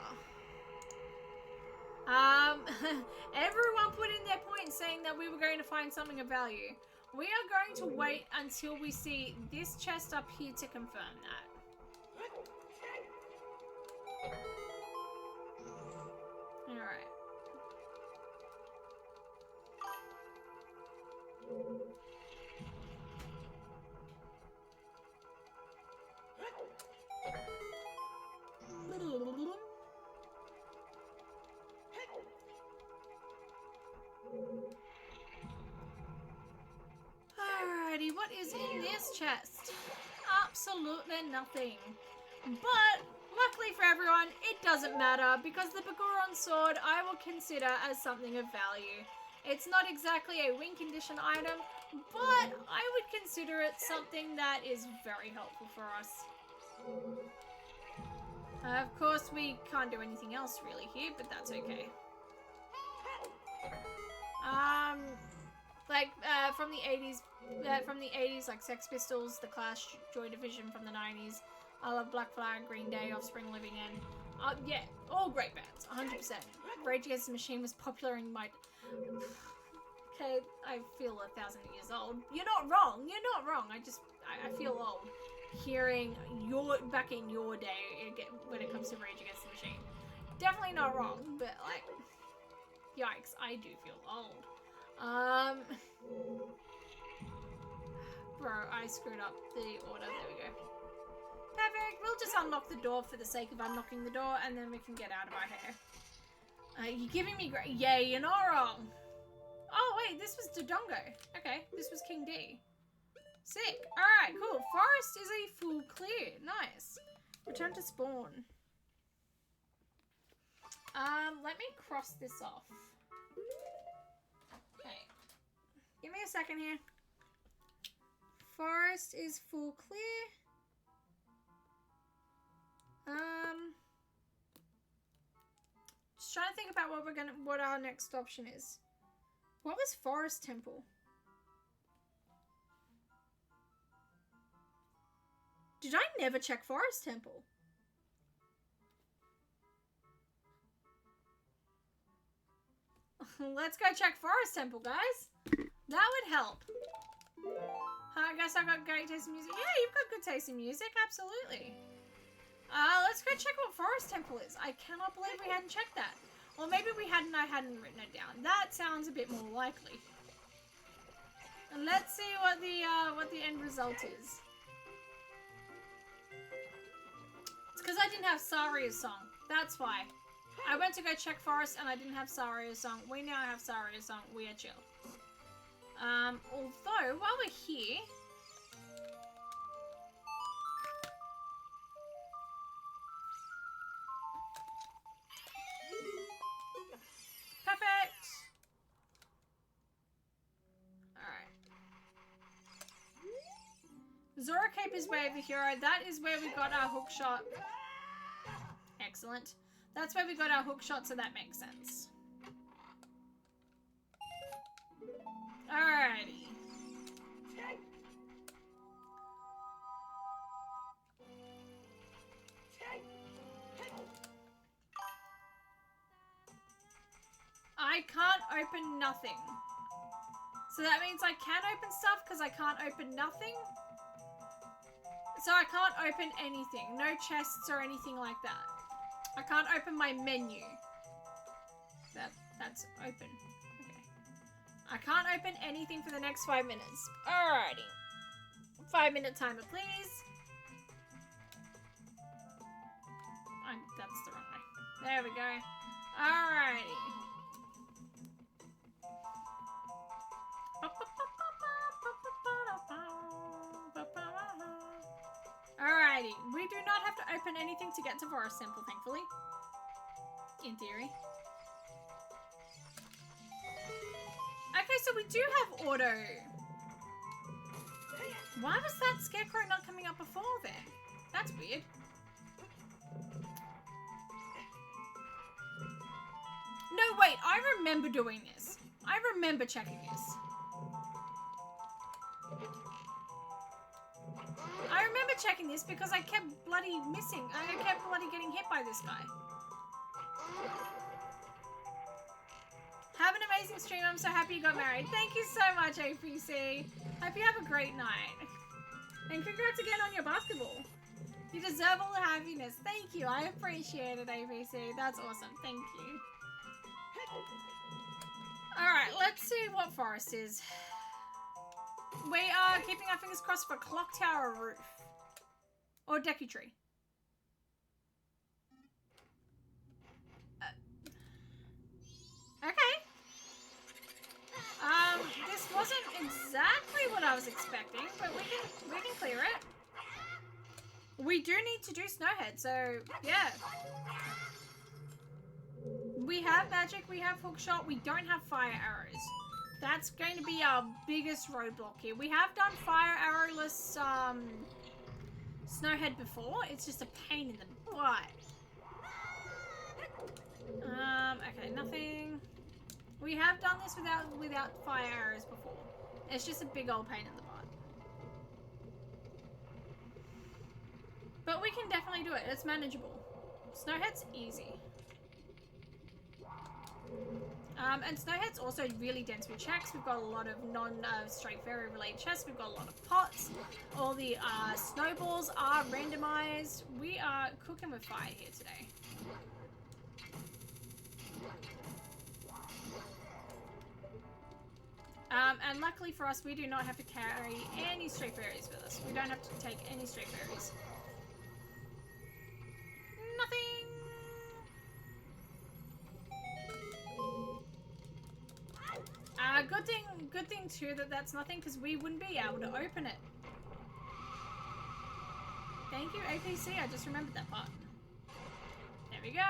everyone put in their point saying that we were going to find something of value. We are going to wait until we see this chest up here to confirm that. Alright. Alrighty, what is in this chest? Absolutely nothing. But luckily for everyone, it doesn't matter because the Baguron sword I will consider as something of value. It's not exactly a win condition item, but I would consider it something that is very helpful for us. Of course, we can't do anything else really here, but that's okay. From the 80s, like Sex Pistols, The Clash, Joy Division from the 90s. I love Black Flag, Green Day, Offspring, Living End. Yeah, all great bands, 100%. Rage Against the Machine was popular in my... Okay, I feel 1,000 years old. You're not wrong. I feel old hearing back in your day when it comes to Rage Against the Machine. Definitely not wrong, but like, yikes, I do feel old. Bro, I screwed up the order. There we go. Perfect. We'll just unlock the door for the sake of unlocking the door, and then we can get out of our hair. You're giving me great. Yeah, you're not wrong. Oh, wait, this was Dodongo. Okay, this was King D. Sick. Alright, cool. Forest is a full clear. Nice. Return to spawn. Let me cross this off. Okay. Give me a second here. Forest is full clear. Just trying to think about what our next option is. What was Forest Temple? Did I never check Forest Temple? Let's go check Forest Temple, guys. That would help. I guess I got great taste in music. Yeah, you've got good taste in music, absolutely. Let's go check what Forest Temple is. I cannot believe we hadn't checked that. Or maybe we hadn't, I hadn't written it down. That sounds a bit more likely. And let's see what the end result is. It's because I didn't have Saria's song. That's why. I went to go check Forest and I didn't have Saria's song. We now have Saria's song. We are chill. Although, while we're here... Perfect! Alright. Zora Cape is Way of the Hero. That is where we got our hook shot. Excellent. That's where we got our hook shot, so that makes sense. Alrighty. I can't open nothing. So that means I can open stuff because I can't open nothing. So I can't open anything. No chests or anything like that. I can't open my menu. That's open. Okay. I can't open anything for the next 5 minutes. Alrighty. 5-minute timer, please. That's the wrong way. There we go. Alrighty. Alrighty, we do not have to open anything to get to Forest Temple, thankfully. In theory. Okay, so we do have auto. Why was that scarecrow not coming up before then? That's weird. No, wait, I remember doing this. I remember checking this. I remember checking this because I kept bloody missing. I kept bloody getting hit by this guy. Have an amazing stream. I'm so happy you got married. Thank you so much, APC. Hope you have a great night. And congrats again on your basketball. You deserve all the happiness. Thank you. I appreciate it, APC. That's awesome. Thank you. Alright, let's see what Forest is. We are keeping our fingers crossed for Clock Tower Roof. Or Deku Tree. Okay. This wasn't exactly what I was expecting, but we can clear it. We do need to do Snowhead, so yeah. We have magic, we have hookshot, we don't have fire arrows. That's going to be our biggest roadblock here. We have done fire arrowless Snowhead before. It's just a pain in the butt. Okay, nothing. We have done this without fire arrows before. It's just a big old pain in the butt. But we can definitely do it. It's manageable. Snowhead's easy. And Snowhead's also really dense with checks. We've got a lot of non-straight fairy related chests. We've got a lot of pots. All the snowballs are randomized. We are cooking with fire here today. And luckily for us, we do not have to carry any stray fairies with us. We don't have to take any stray fairies. Nothing. Good thing too that that's nothing, because we wouldn't be able to open it. Thank you, APC. I just remembered that part. There we go.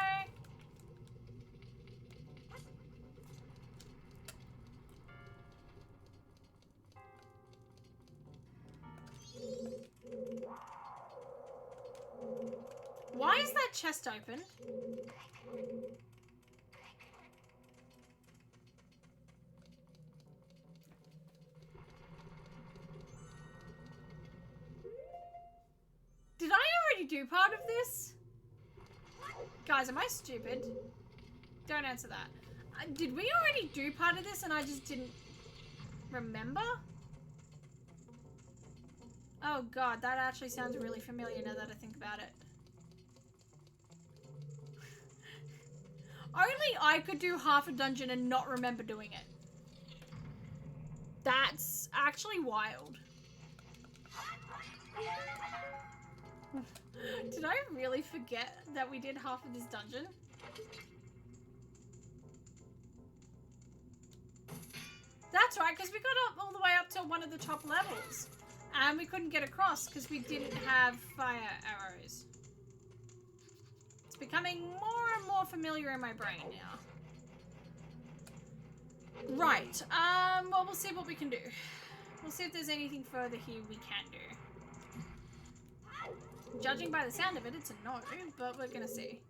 Why is that chest open? Did I already do part of this? Guys, am I stupid? Don't answer that. Did we already do part of this and I just didn't remember? Oh god, that actually sounds really familiar now that I think about it. Only I could do half a dungeon and not remember doing it. That's actually wild. Did I really forget that we did half of this dungeon? That's right, because we got up all the way up to one of the top levels. And we couldn't get across because we didn't have fire arrows. It's becoming more and more familiar in my brain now. Right, well, we'll see what we can do. We'll see if there's anything further here we can do. Judging by the sound of it, it's a no, but we're gonna see.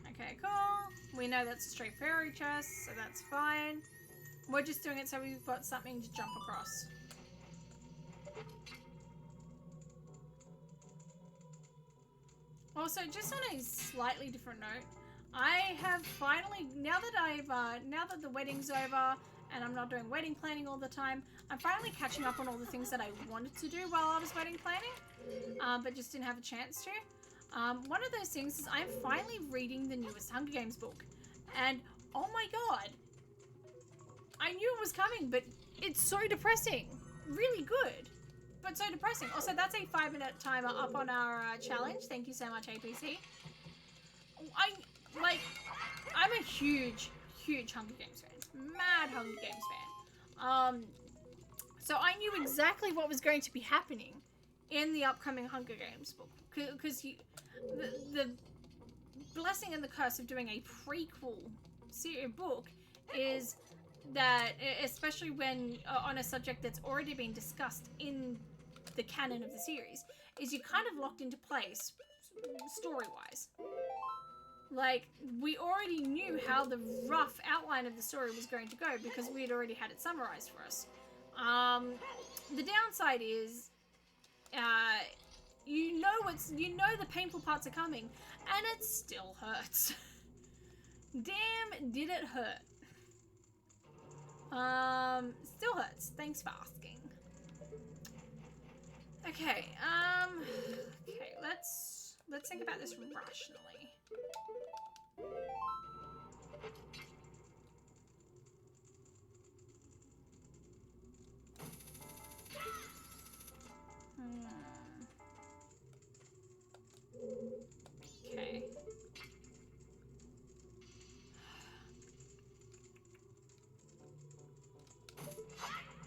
Okay, cool. We know that's a straight fairy chest, so that's fine. We're just doing it so we've got something to jump across. Also, just on a slightly different note, I have finally, now that the wedding's over and I'm not doing wedding planning all the time, I'm finally catching up on all the things that I wanted to do while I was wedding planning, but just didn't have a chance to. One of those things is I'm finally reading the newest Hunger Games book, and oh my god, I knew it was coming, but it's so depressing. Really good, but so depressing. Also, that's a 5-minute timer up on our challenge. Thank you so much, APC. I'm a huge Hunger Games fan. Mad Hunger Games fan. So I knew exactly what was going to be happening in the upcoming Hunger Games book. Because the blessing and the curse of doing a prequel book is that, especially when on a subject that's already been discussed in the canon of the series, is you're kind of locked into place story-wise. Like, we already knew how the rough outline of the story was going to go because we had already had it summarized for us. The downside is, you know the painful parts are coming, and it still hurts. Damn, did it hurt. Still hurts. Thanks for asking. Okay, okay, let's think about this rationally. Okay.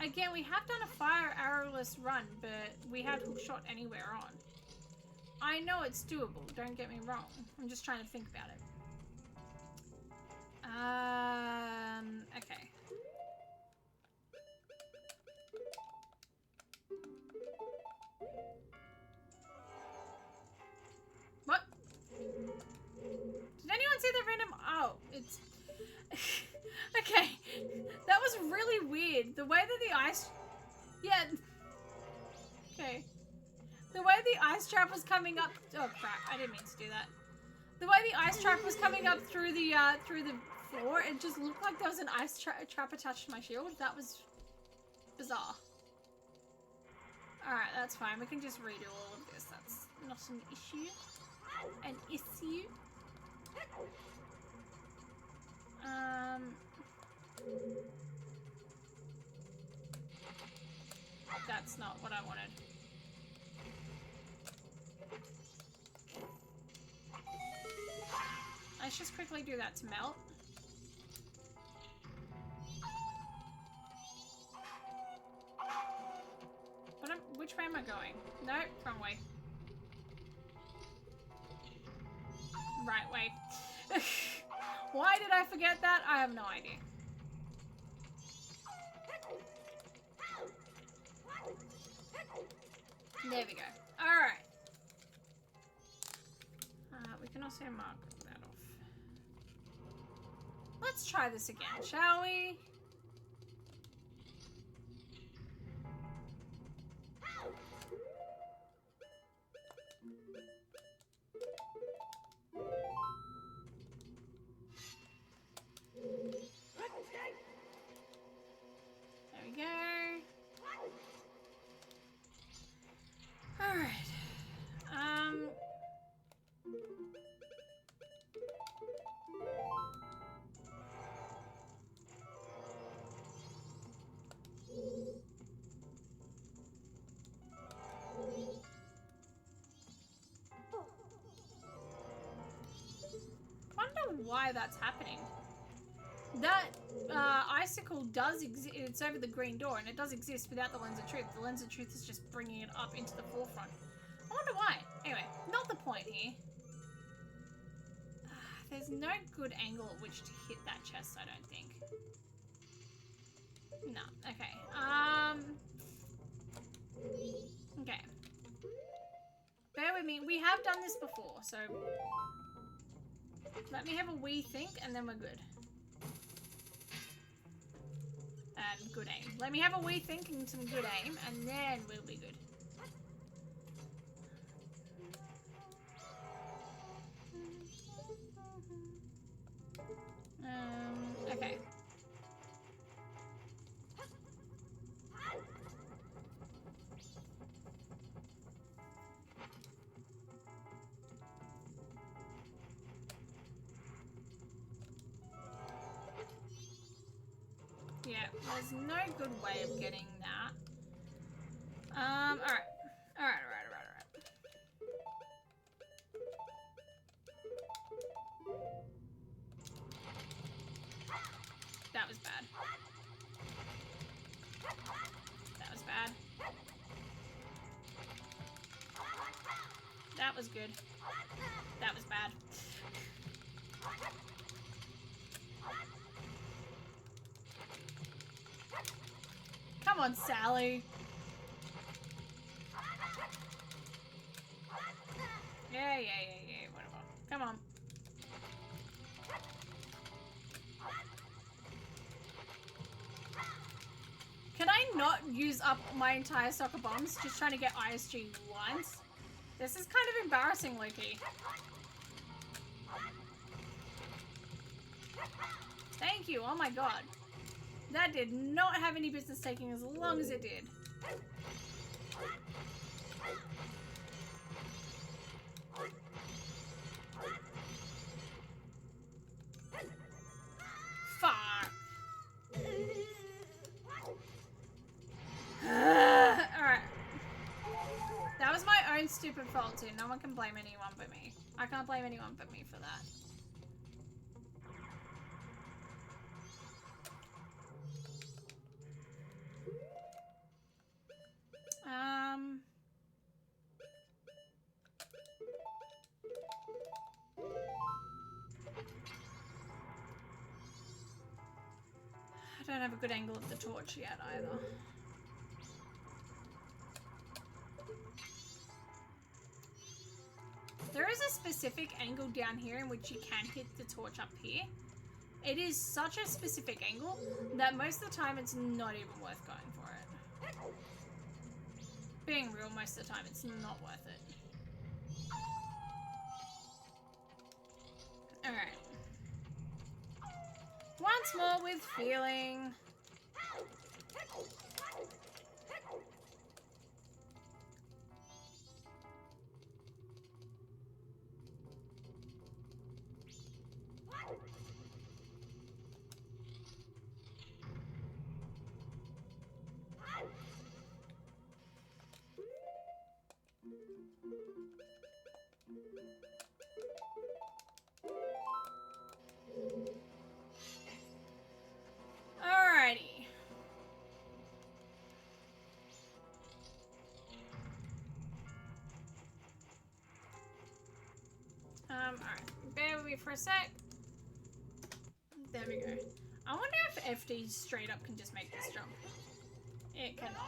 Again, we have done a fire arrowless run, but we had hookshot anywhere on. I know it's doable, don't get me wrong. I'm just trying to think about it. Okay. What? Did anyone see the random? Oh, it's... Okay. That was really weird. The way that the ice... Yeah. Okay. The way the ice trap was coming up... Oh, crap. I didn't mean to do that. The way the ice trap was coming up through the floor, it just looked like there was an ice trap attached to my shield. That was bizarre. Alright, that's fine. We can just redo all of this. That's not an issue. An issue. That's not what I wanted. Let's just quickly do that to melt. Which way am I going? No, wrong way. Right way. Why did I forget that? I have no idea. There we go. Alright. We can also mark that off. Let's try this again, shall we? There we go. Alright. Wonder why that's happening. That icicle does exist. It's over the green door, and it does exist without the lens of truth. The lens of truth is just bringing it up into the forefront. I wonder why. Anyway, not the point here. There's no good angle at which to hit that chest, I don't think. No. Okay. Okay. Bear with me. We have done this before, so let me have a wee think, and then we're good. And good aim. Let me have a wee think and some good aim, and then we'll be good. Okay. Yeah, there's no good way of getting that. Alright. Alright. That was bad. That was bad. That was good. That was bad. Come on, Sally. Yeah, whatever. Come on. Can I not use up my entire stock of bombs just trying to get ISG once? This is kind of embarrassing, Loki. Thank you, oh my god. That did not have any business taking as long as it did. Fuck. Alright. That was my own stupid fault too. No one can blame anyone but me. I can't blame anyone but me for that. I don't have a good angle of the torch yet either. There is a specific angle down here in which you can hit the torch up here. It is such a specific angle that most of the time it's not even worth going for it. Being real, most of the time it's not worth it. Alright. Once more with feeling. wait for a sec. There we go. I wonder if FD straight up can just make this jump. It cannot.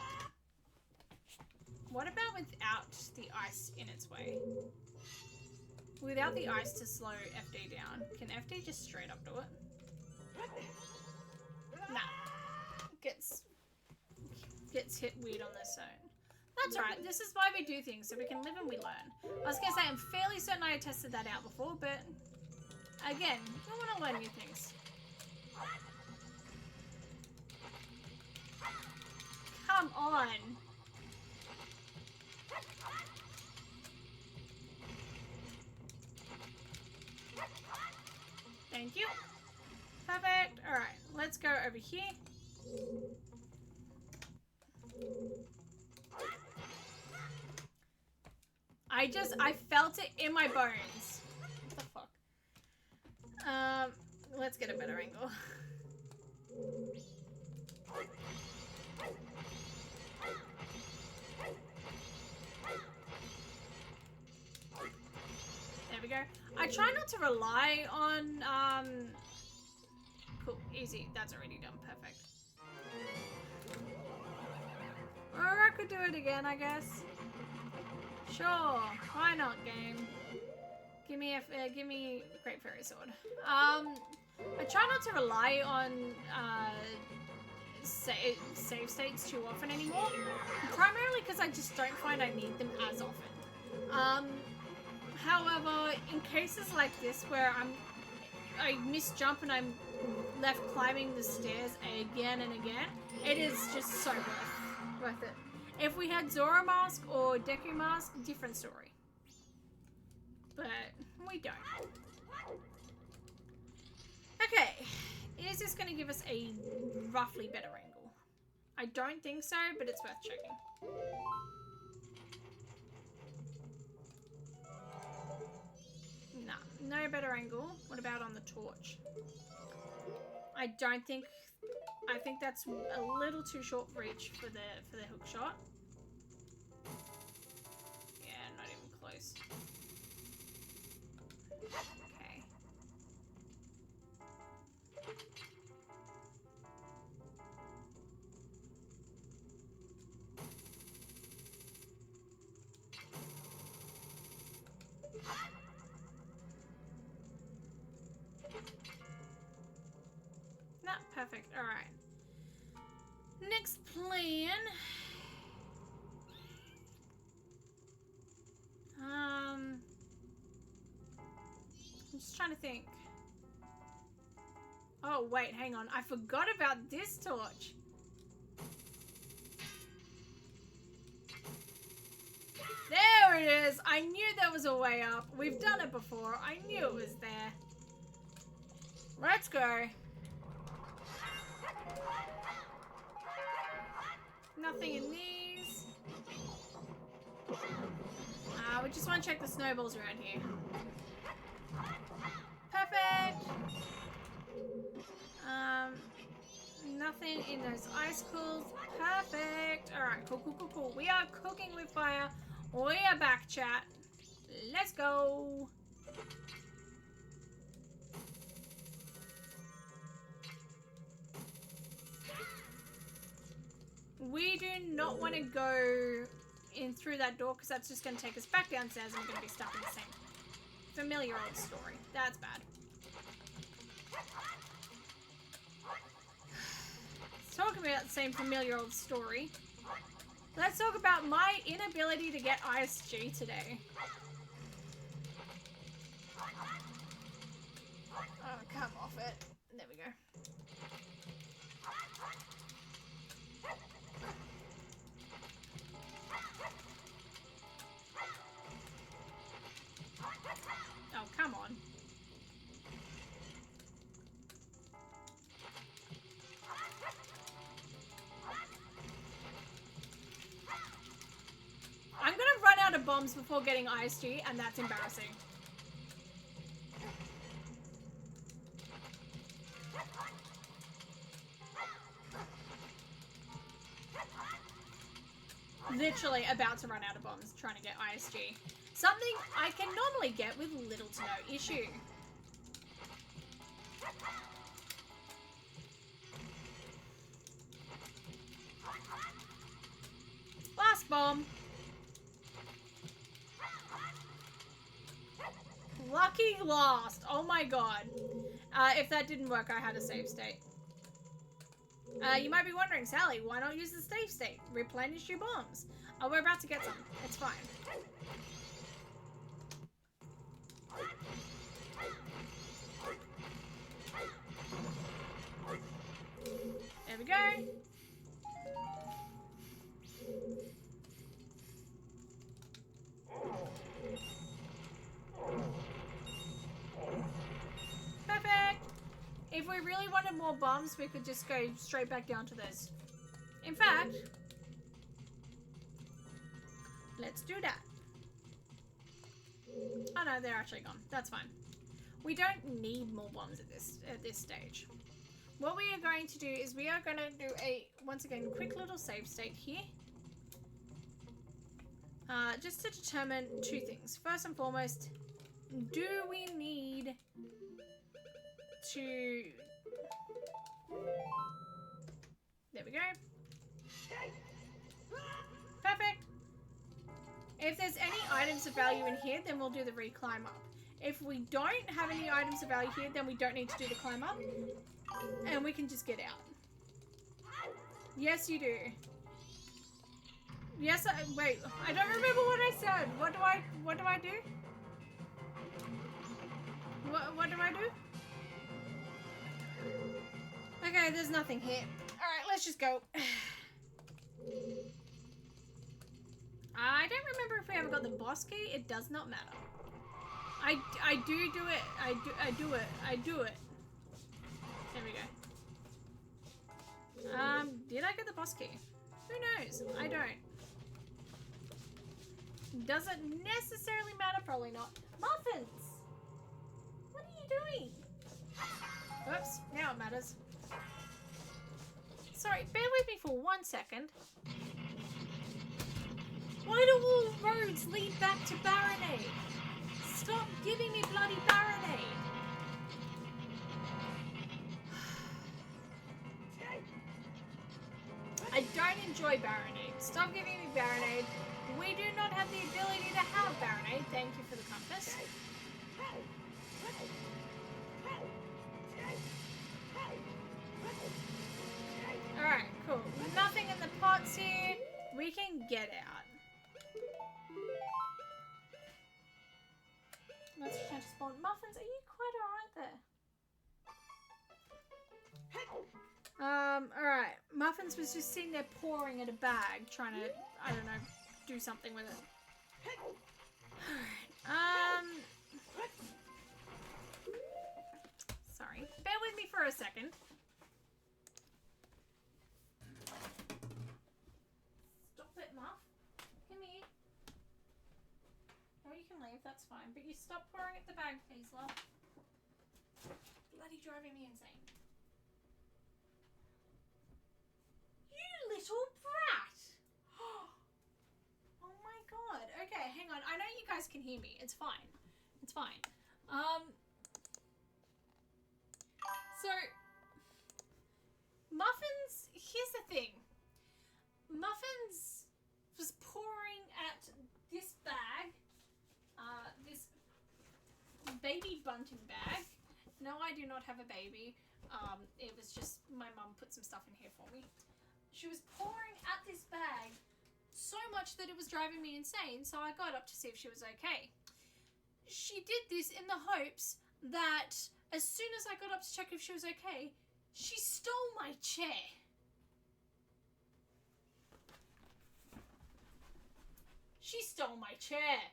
What about without the ice in its way? Without the ice to slow FD down, can FD just straight up do it? Nah. Gets hit weird on this zone. That's alright, this is why we do things, so we can live and we learn. I was gonna say, I'm fairly certain I tested that out before, but again, I want to learn new things. Come on! Thank you. Perfect. Alright, let's go over here. I felt it in my bones. What the fuck? Let's get a better angle. There we go. I try not to rely on, cool, easy. That's already done. Perfect. Or I could do it again, I guess. Sure, why not, game? Give me Great Fairy Sword. I try not to rely on save states too often anymore. Primarily because I just don't find I need them as often. However, in cases like this where I misjump and I'm left climbing the stairs again and again, it is just so worth it. If we had Zora Mask or Deku Mask, different story. But we don't. Okay, is this going to give us a roughly better angle? I don't think so, but it's worth checking. Nah, no better angle. What about on the torch? I think that's a little too short reach for the hook shot. Yeah, not even close. Okay. Nah, perfect. All right. Next plan. I'm just trying to think. Oh, wait, hang on. I forgot about this torch. There it is. I knew there was a way up. We've done it before. I knew it was there. Let's go. Nothing in these. We just want to check the snowballs around here. Perfect. Nothing in those icicles. Perfect. Alright, cool. We are cooking with fire. We are back, chat. Let's go. We do not want to go in through that door because that's just going to take us back downstairs and we're going to be stuck in the same familiar old story. That's bad. Let's talk about the same familiar old story. Let's talk about my inability to get ISG today. Oh, come off it. There we go. Oh, come on. I'm gonna run out of bombs before getting ISG, and that's embarrassing. Literally about to run out of bombs trying to get ISG. Something I can normally get with little to no issue. bomb. Lucky last. Oh my god. If that didn't work, I had a save state. You might be wondering, Sally, why not use the save state? Replenish your bombs. Oh, we're about to get some. It's fine. There we go. Perfect. If we really wanted more bombs, we could just go straight back down to this. In fact, let's do that. Oh no, they're actually gone. That's fine. We don't need more bombs at this stage. What we are going to do is we are going to do a, once again, quick little save state here. Just to determine two things. First and foremost, do we need to... There we go. Perfect. If there's any items of value in here, then we'll do the reclimb up. If we don't have any items of value here, then we don't need to do the climb up. And we can just get out. Yes, you do. Yes, wait, I don't remember what I said. What do I do? What do I do? Okay, there's nothing here. Alright, let's just go. I don't remember if we ever got the boss key. It does not matter. I do it. I do it. There we go. Did I get the boss key? Who knows? I don't. Does it necessarily matter? Probably not. Muffins! What are you doing? Oops, now it matters. Sorry, bear with me for 1 second. Why do all roads lead back to Baronade? Stop giving me bloody Baronade! I don't enjoy Baronade. Stop giving me Baronade. We do not have the ability to have Baronade. Thank you for the compass. Alright, cool. Nothing in the pots here. We can get out. Let's try to spawn muffins. Are you quite alright there? Alright. Muffins was just sitting there pouring in a bag, trying to, I don't know, do something with it. Alright. Sorry. Bear with me for a second. Stop it, Muff. Come here. Oh, you can leave, that's fine. But you stop pouring at the bag, please, love. Bloody driving me insane. You little brat! Oh my god. Okay, hang on. I know you guys can hear me. It's fine. It's fine. So, Muffins, here's the thing. Muffins was pouring at this bag, this baby bunting bag. No, I do not have a baby. It was just my mum put some stuff in here for me. She was pouring at this bag so much that it was driving me insane, so I got up to see if she was okay. She did this in the hopes that as soon as I got up to check if she was okay, she stole my chair. She stole my chair.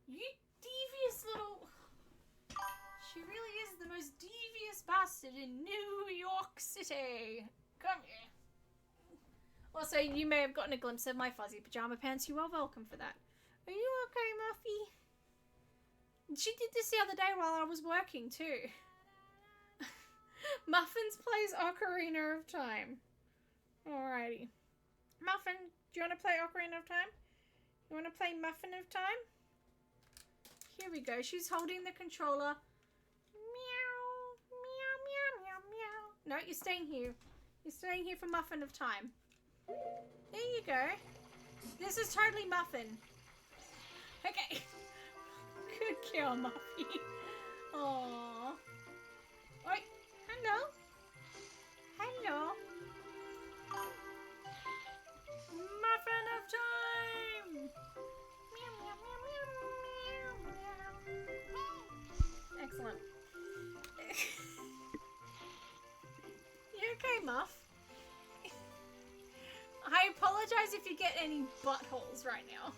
You devious little... She really is the most devious bastard in New York City. Come here. Also, you may have gotten a glimpse of my fuzzy pajama pants. You are welcome for that. Are you okay, Muffy? She did this the other day while I was working, too. Muffins plays Ocarina of Time. Alrighty. Muffin, do you want to play Ocarina of Time? You want to play Muffin of Time? Here we go. She's holding the controller. Meow, meow, meow, meow, meow. No, you're staying here. You're staying here for Muffin of Time. There you go. This is totally Muffin. Okay. Good girl, Muffy. Aww. Oi. Hello. Hello. Muffin of time. Meow, meow, meow, meow, meow. Excellent. You okay, Muff? I apologize if you get any buttholes right now.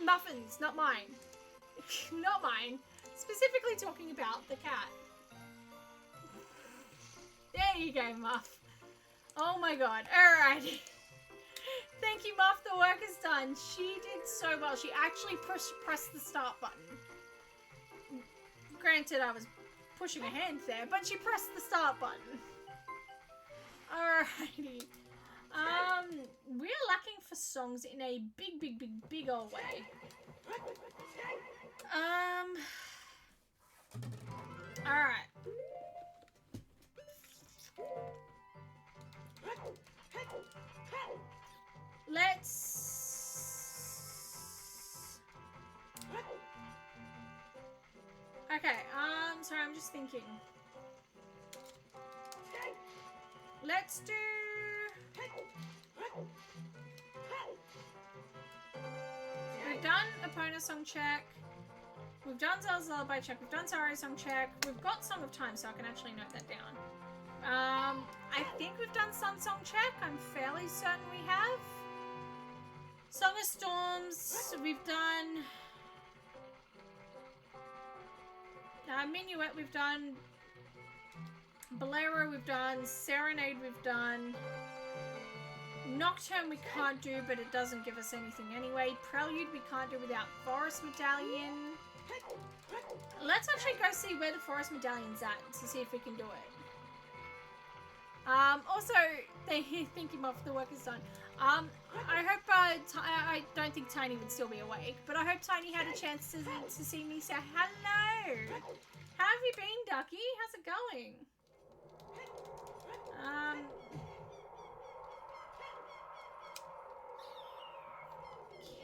Muffins, not mine. Not mine. Specifically talking about the cat. There you go, Muff. Oh my god. Alrighty. Thank you, Muff. The work is done. She did so well. She actually pressed the start button. Granted, I was pushing her hand there, but she pressed the start button. Alrighty. We're lacking for songs in a big old way. Alright. Okay, sorry, I'm just thinking. Let's do... We've done Epona song check. We've done Zelda's Lullaby check. We've done Sorry song check. We've got Song of Time, so I can actually note that down. I think we've done Sun song check. I'm fairly certain we have. Song of Storms, we've done. Minuet, we've done. Bolero, we've done. Serenade, we've done. Nocturne, we can't do, but it doesn't give us anything anyway. Prelude, we can't do without Forest Medallion. Let's actually go see where the Forest Medallion's at to see if we can do it. Also, thinking of the work is done. I hope, I don't think Tiny would still be awake, but I hope Tiny had a chance to see me say hello. How have you been, Ducky? How's it going?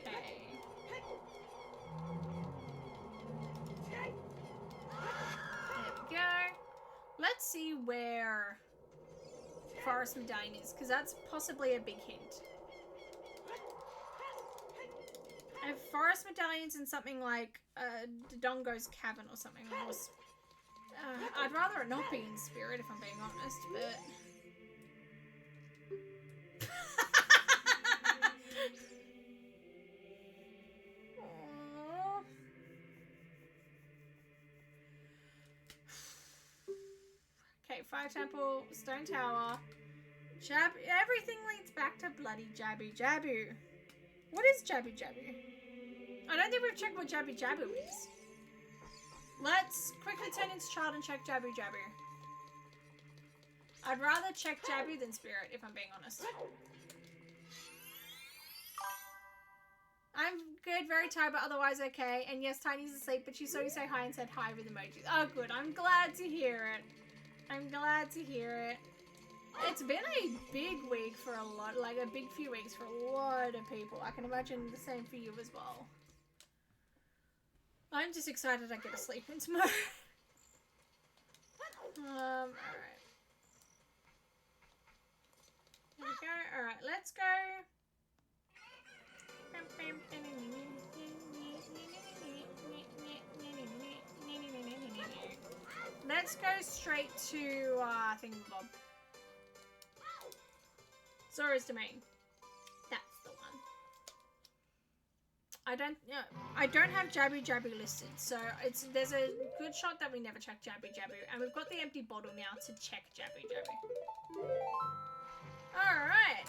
Okay. There we go. Let's see where Forest Medallion is, because that's possibly a big hint. If Forest Medallion's in something like Dodongo's Cavern or something, I'd rather it not be in Spirit, if I'm being honest, but... Okay, Fire Temple, Stone Tower, everything leads back to bloody Jabu Jabu. What is Jabu Jabu? I don't think we've checked what Jabu Jabu is. Let's quickly turn into Child and check Jabu Jabu. I'd rather check Jabu than Spirit, if I'm being honest. I'm good, very tired, but otherwise okay. And yes, Tiny's asleep, but she saw you say hi and said hi with emojis. Oh, good. I'm glad to hear it. I'm glad to hear it. It's been a big week for a lot, like a big few weeks for a lot of people. I can imagine the same for you as well. I'm just excited I get to sleep in tomorrow. Alright. There we go. Alright, let's go. Let's go straight to Thingamabob. Zora's Domain. That's the one. I don't have Jabu Jabu listed, so there's a good shot that we never check Jabu Jabu, and we've got the empty bottle now to check Jabu Jabu. All right.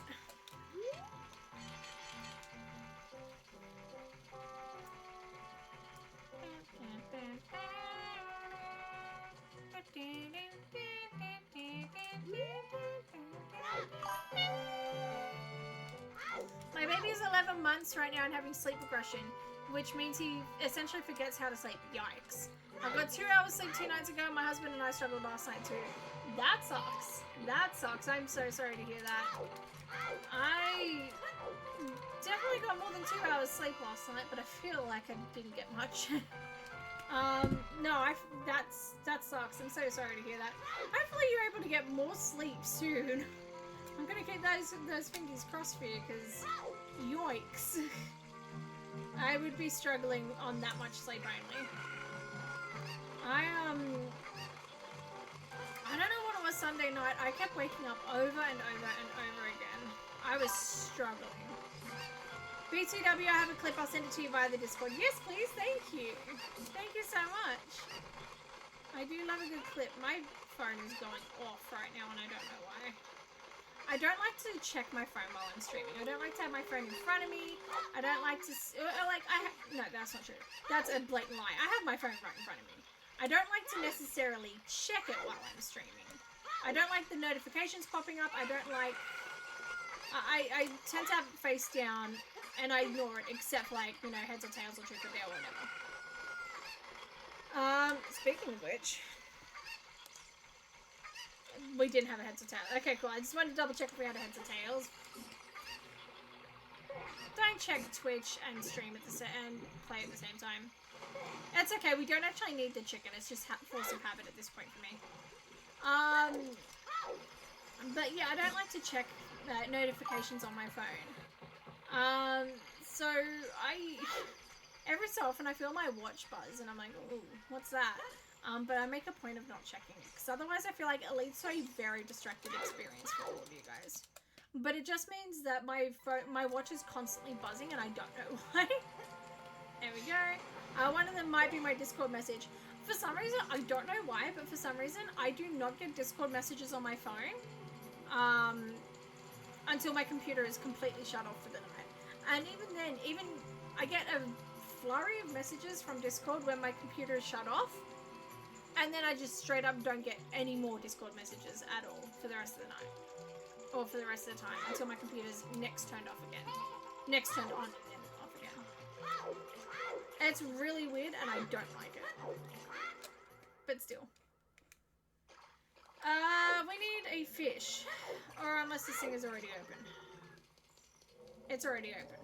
My baby is 11 months right now and having sleep regression, which means he essentially forgets how to sleep. Yikes. I got 2 hours sleep 2 nights ago. My husband and I struggled last night too. That sucks. That sucks. I'm so sorry to hear that. I definitely got more than 2 hours sleep last night, but I feel like I didn't get much. No, that sucks. I'm so sorry to hear that. Hopefully you're able to get more sleep soon. I'm gonna keep those fingers crossed for you, because yoinks. I would be struggling on that much sleep only. I don't know what it was Sunday night. I kept waking up over and over and over again. I was struggling. BTW, I have a clip. I'll send it to you via the Discord. Yes, please. Thank you. Thank you so much. I do love a good clip. My phone is going off right now and I don't know why. I don't like to check my phone while I'm streaming. I don't like to have my phone in front of me. I don't like to... no, that's not true. That's a blatant lie. I have my phone right in front of me. I don't like to necessarily check it while I'm streaming. I don't like the notifications popping up. I don't like... I tend to have it face down and I ignore it, except like, you know, heads or tails or truth or dare or whatever. Speaking of which... We didn't have a heads or tails. Okay, cool. I just wanted to double check if we had a heads or tails. Don't check Twitch and stream at and play at the same time. It's okay. We don't actually need the chicken. It's just force of habit at this point for me. But yeah, I don't like to check notifications on my phone. So every so often I feel my watch buzz and I'm like, ooh, what's that? But I make a point of not checking it, because otherwise I feel like it leads to a very distracted experience for all of you guys. But it just means that my watch is constantly buzzing and I don't know why. There we go. One of them might be my Discord message. For some reason, I don't know why, but for some reason, I do not get Discord messages on my phone until my computer is completely shut off for the night. And even then, I get a flurry of messages from Discord when my computer is shut off. And then I just straight up don't get any more Discord messages at all for the rest of the night. Or for the rest of the time, until my computer's next turned off again. Next turned on and then off again. It's really weird and I don't like it. But still. We need a fish. Or unless this thing is already open. It's already open.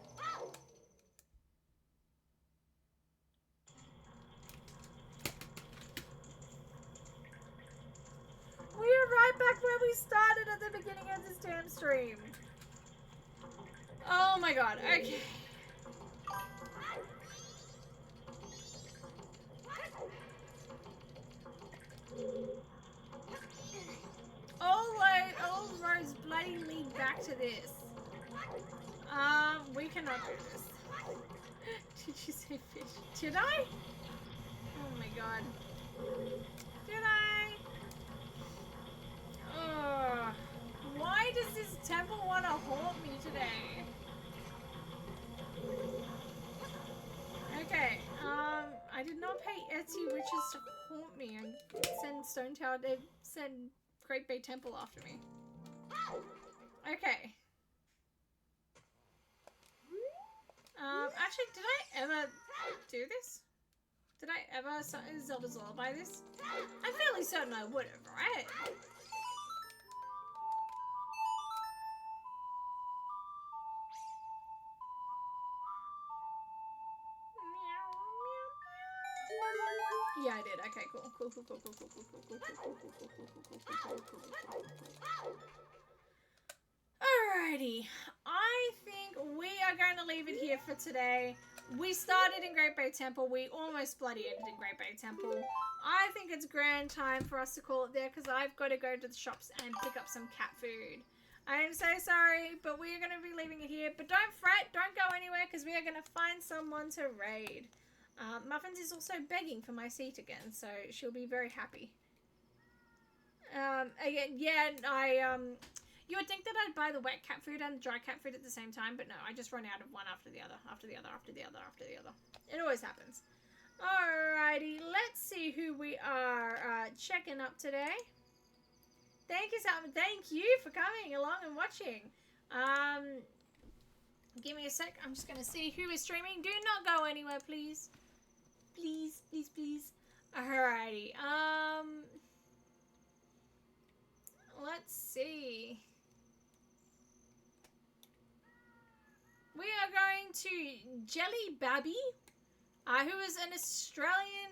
We are right back where we started at the beginning of this damn stream. Oh my god, okay. All roads bloody lead back to this. We cannot do this. Did you say fish? Did I? Oh my god. Did I? Why does this temple want to haunt me today? Okay, I did not pay Etsy witches to haunt me and send Stone Tower, send Great Bay Temple after me. Okay. Actually, did I ever do this? Did I ever Zelda's Lullaby this? I'm fairly certain I would have, right? Yeah, I did. Okay, cool. Cool. Alrighty. I think we are going to leave it here for today. We started in Great Bay Temple. We almost bloody ended in Great Bay Temple. I think it's grand time for us to call it there because I've got to go to the shops and pick up some cat food. I am so sorry, but we are going to be leaving it here. But don't fret. Don't go anywhere because we are going to find someone to raid. Muffins is also begging for my seat again, so she'll be very happy. Again, yeah, you would think that I'd buy the wet cat food and the dry cat food at the same time, but no, I just run out of one after the other. It always happens. Alrighty, let's see who we are checking up today. Thank you, Salmon. Thank you for coming along and watching. Give me a sec. I'm just going to see who is streaming. Do not go anywhere, please. Please. Alrighty. Let's see. We are going to Jelly Babby, who is an Australian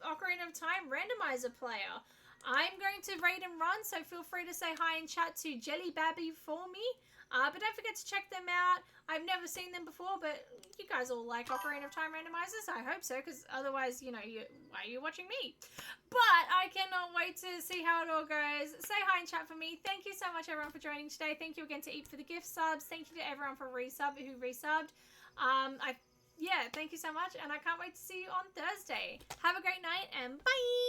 Ocarina of Time randomizer player. I'm going to raid and run, so feel free to say hi and chat to Jelly Babby for me. But don't forget to check them out. I've never seen them before, but you guys all like Ocarina of Time randomizers? I hope so, because otherwise, you know, why are you watching me? But I cannot wait to see how it all goes. Say hi and chat for me. Thank you so much, everyone, for joining today. Thank you again to Eat for the gift subs. Thank you to everyone for who resubbed. Yeah, thank you so much, and I can't wait to see you on Thursday. Have a great night, and bye!